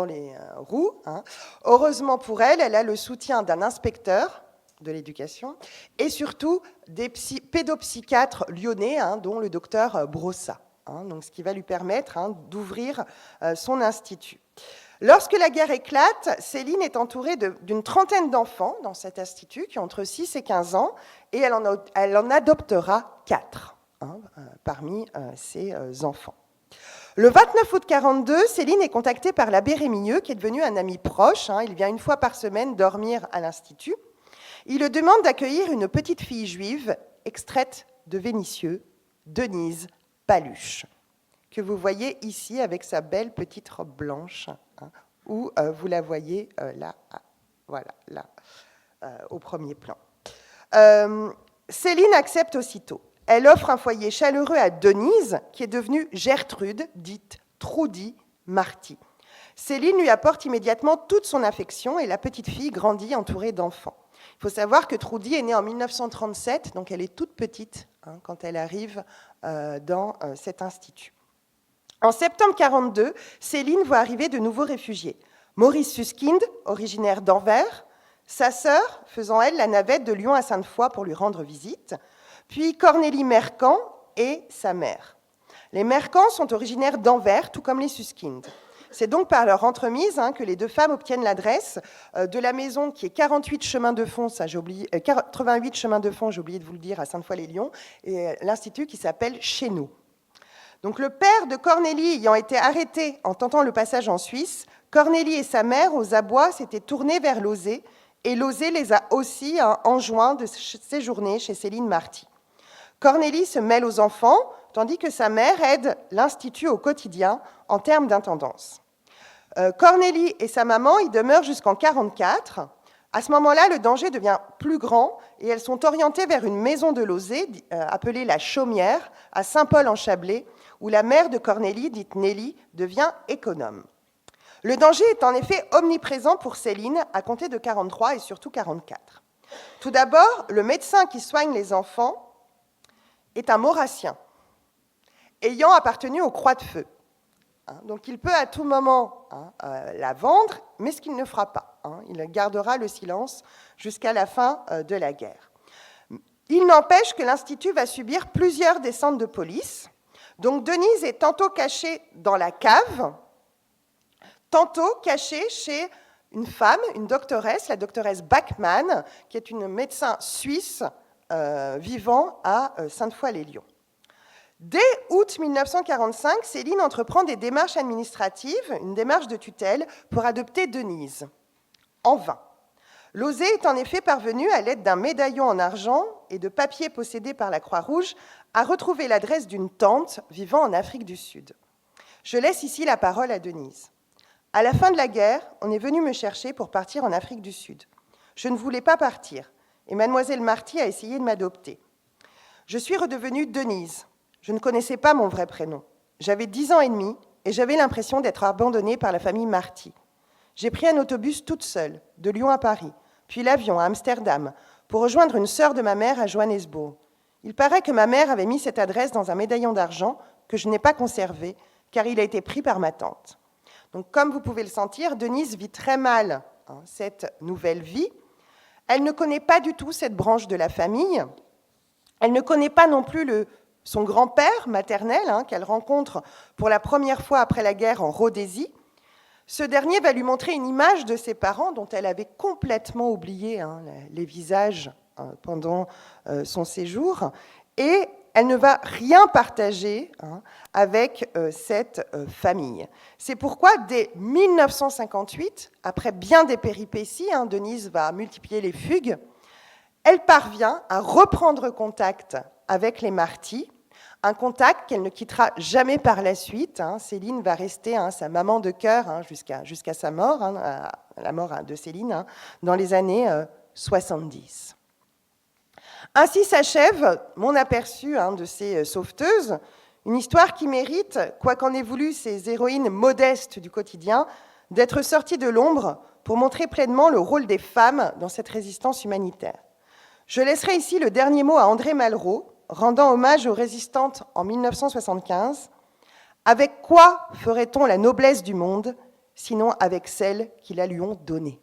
les roues. Heureusement pour elle, elle a le soutien d'un inspecteur de l'éducation et surtout des pédopsychiatres lyonnais, dont le docteur Brossat, donc ce qui va lui permettre d'ouvrir son institut. Lorsque la guerre éclate, Céline est entourée d'une trentaine d'enfants dans cet institut qui ont entre 6 et 15 ans, et elle en adoptera 4 parmi ses enfants. Le 29 août 1942, Céline est contactée par l'abbé Rémilleux, qui est devenu un ami proche. Il vient une fois par semaine dormir à l'Institut. Il le demande d'accueillir une petite fille juive extraite de Vénissieux, Denise Paluche, que vous voyez ici avec sa belle petite robe blanche, où vous la voyez là, voilà, là, au premier plan. Céline accepte aussitôt. Elle offre un foyer chaleureux à Denise, qui est devenue Gertrude, dite Trudy Marty. Céline lui apporte immédiatement toute son affection et la petite fille grandit entourée d'enfants. Il faut savoir que Trudy est née en 1937, donc elle est toute petite quand elle arrive dans cet institut. En septembre 1942, Céline voit arriver de nouveaux réfugiés. Maurice Suskind, originaire d'Anvers, sa sœur, faisant elle la navette de Lyon à Sainte-Foy pour lui rendre visite, puis Cornélie Mercant et sa mère. Les Mercant sont originaires d'Anvers, tout comme les Suskind. C'est donc par leur entremise que les deux femmes obtiennent l'adresse de la maison qui est 88 chemin de Fonds, 88 chemin de Fonds, j'ai oublié de vous le dire, à Sainte-Foy-les-Lyons, et l'institut qui s'appelle Chez nous. Donc le père de Cornélie ayant été arrêté en tentant le passage en Suisse, Cornélie et sa mère, aux abois, s'étaient tournés vers Lauzet, et Lauzet les a aussi enjoints de séjourner chez Céline Marty. Cornélie se mêle aux enfants, tandis que sa mère aide l'Institut au quotidien en termes d'intendance. Cornélie et sa maman y demeurent jusqu'en 1944. À ce moment-là, le danger devient plus grand et elles sont orientées vers une maison de Lauzet, appelée la Chaumière, à Saint-Paul-en-Chablais, où la mère de Cornélie, dite Nelly, devient économe. Le danger est en effet omniprésent pour Céline à compter de 1943 et surtout 1944. Tout d'abord, le médecin qui soigne les enfants est un Maurrassien, ayant appartenu aux Croix de Feu. Donc il peut à tout moment la vendre, mais ce qu'il ne fera pas. Il gardera le silence jusqu'à la fin de la guerre. Il n'empêche que l'Institut va subir plusieurs descentes de police. Donc Denise est tantôt cachée dans la cave, tantôt cachée chez une femme, une doctoresse, la doctoresse Bachmann, qui est une médecin suisse vivant à Sainte-Foy-les-Lyons. Dès août 1945, Céline entreprend des démarches administratives, une démarche de tutelle, pour adopter Denise. En vain. Lauzet est en effet parvenu, à l'aide d'un médaillon en argent et de papiers possédés par la Croix-Rouge, à retrouver l'adresse d'une tante vivant en Afrique du Sud. Je laisse ici la parole à Denise. À la fin de la guerre, on est venu me chercher pour partir en Afrique du Sud. Je ne voulais pas partir, et mademoiselle Marty a essayé de m'adopter. Je suis redevenue Denise. Je ne connaissais pas mon vrai prénom. J'avais 10 ans et demi, et j'avais l'impression d'être abandonnée par la famille Marty. J'ai pris un autobus toute seule, de Lyon à Paris, puis l'avion à Amsterdam, pour rejoindre une sœur de ma mère à Johannesburg. Il paraît que ma mère avait mis cette adresse dans un médaillon d'argent que je n'ai pas conservé, car il a été pris par ma tante. Donc, comme vous pouvez le sentir, Denise vit très mal cette nouvelle vie. Elle ne connaît pas du tout cette branche de la famille. Elle ne connaît pas non plus le son grand-père maternel, qu'elle rencontre pour la première fois après la guerre en Rhodésie. Ce dernier va lui montrer une image de ses parents dont elle avait complètement oublié les visages pendant son séjour. Et elle ne va rien partager avec cette famille. C'est pourquoi, dès 1958, après bien des péripéties, Denise va multiplier les fugues, elle parvient à reprendre contact avec les Marty, un contact qu'elle ne quittera jamais par la suite. Céline va rester sa maman de cœur jusqu'à sa mort, la mort de Céline, dans les années 70. Ainsi s'achève mon aperçu de ces sauveteuses, une histoire qui mérite, quoi qu'en aient voulu ces héroïnes modestes du quotidien, d'être sorties de l'ombre pour montrer pleinement le rôle des femmes dans cette résistance humanitaire. Je laisserai ici le dernier mot à André Malraux, rendant hommage aux résistantes en 1975. Avec quoi ferait-on la noblesse du monde, sinon avec celles qui la lui ont donnée ?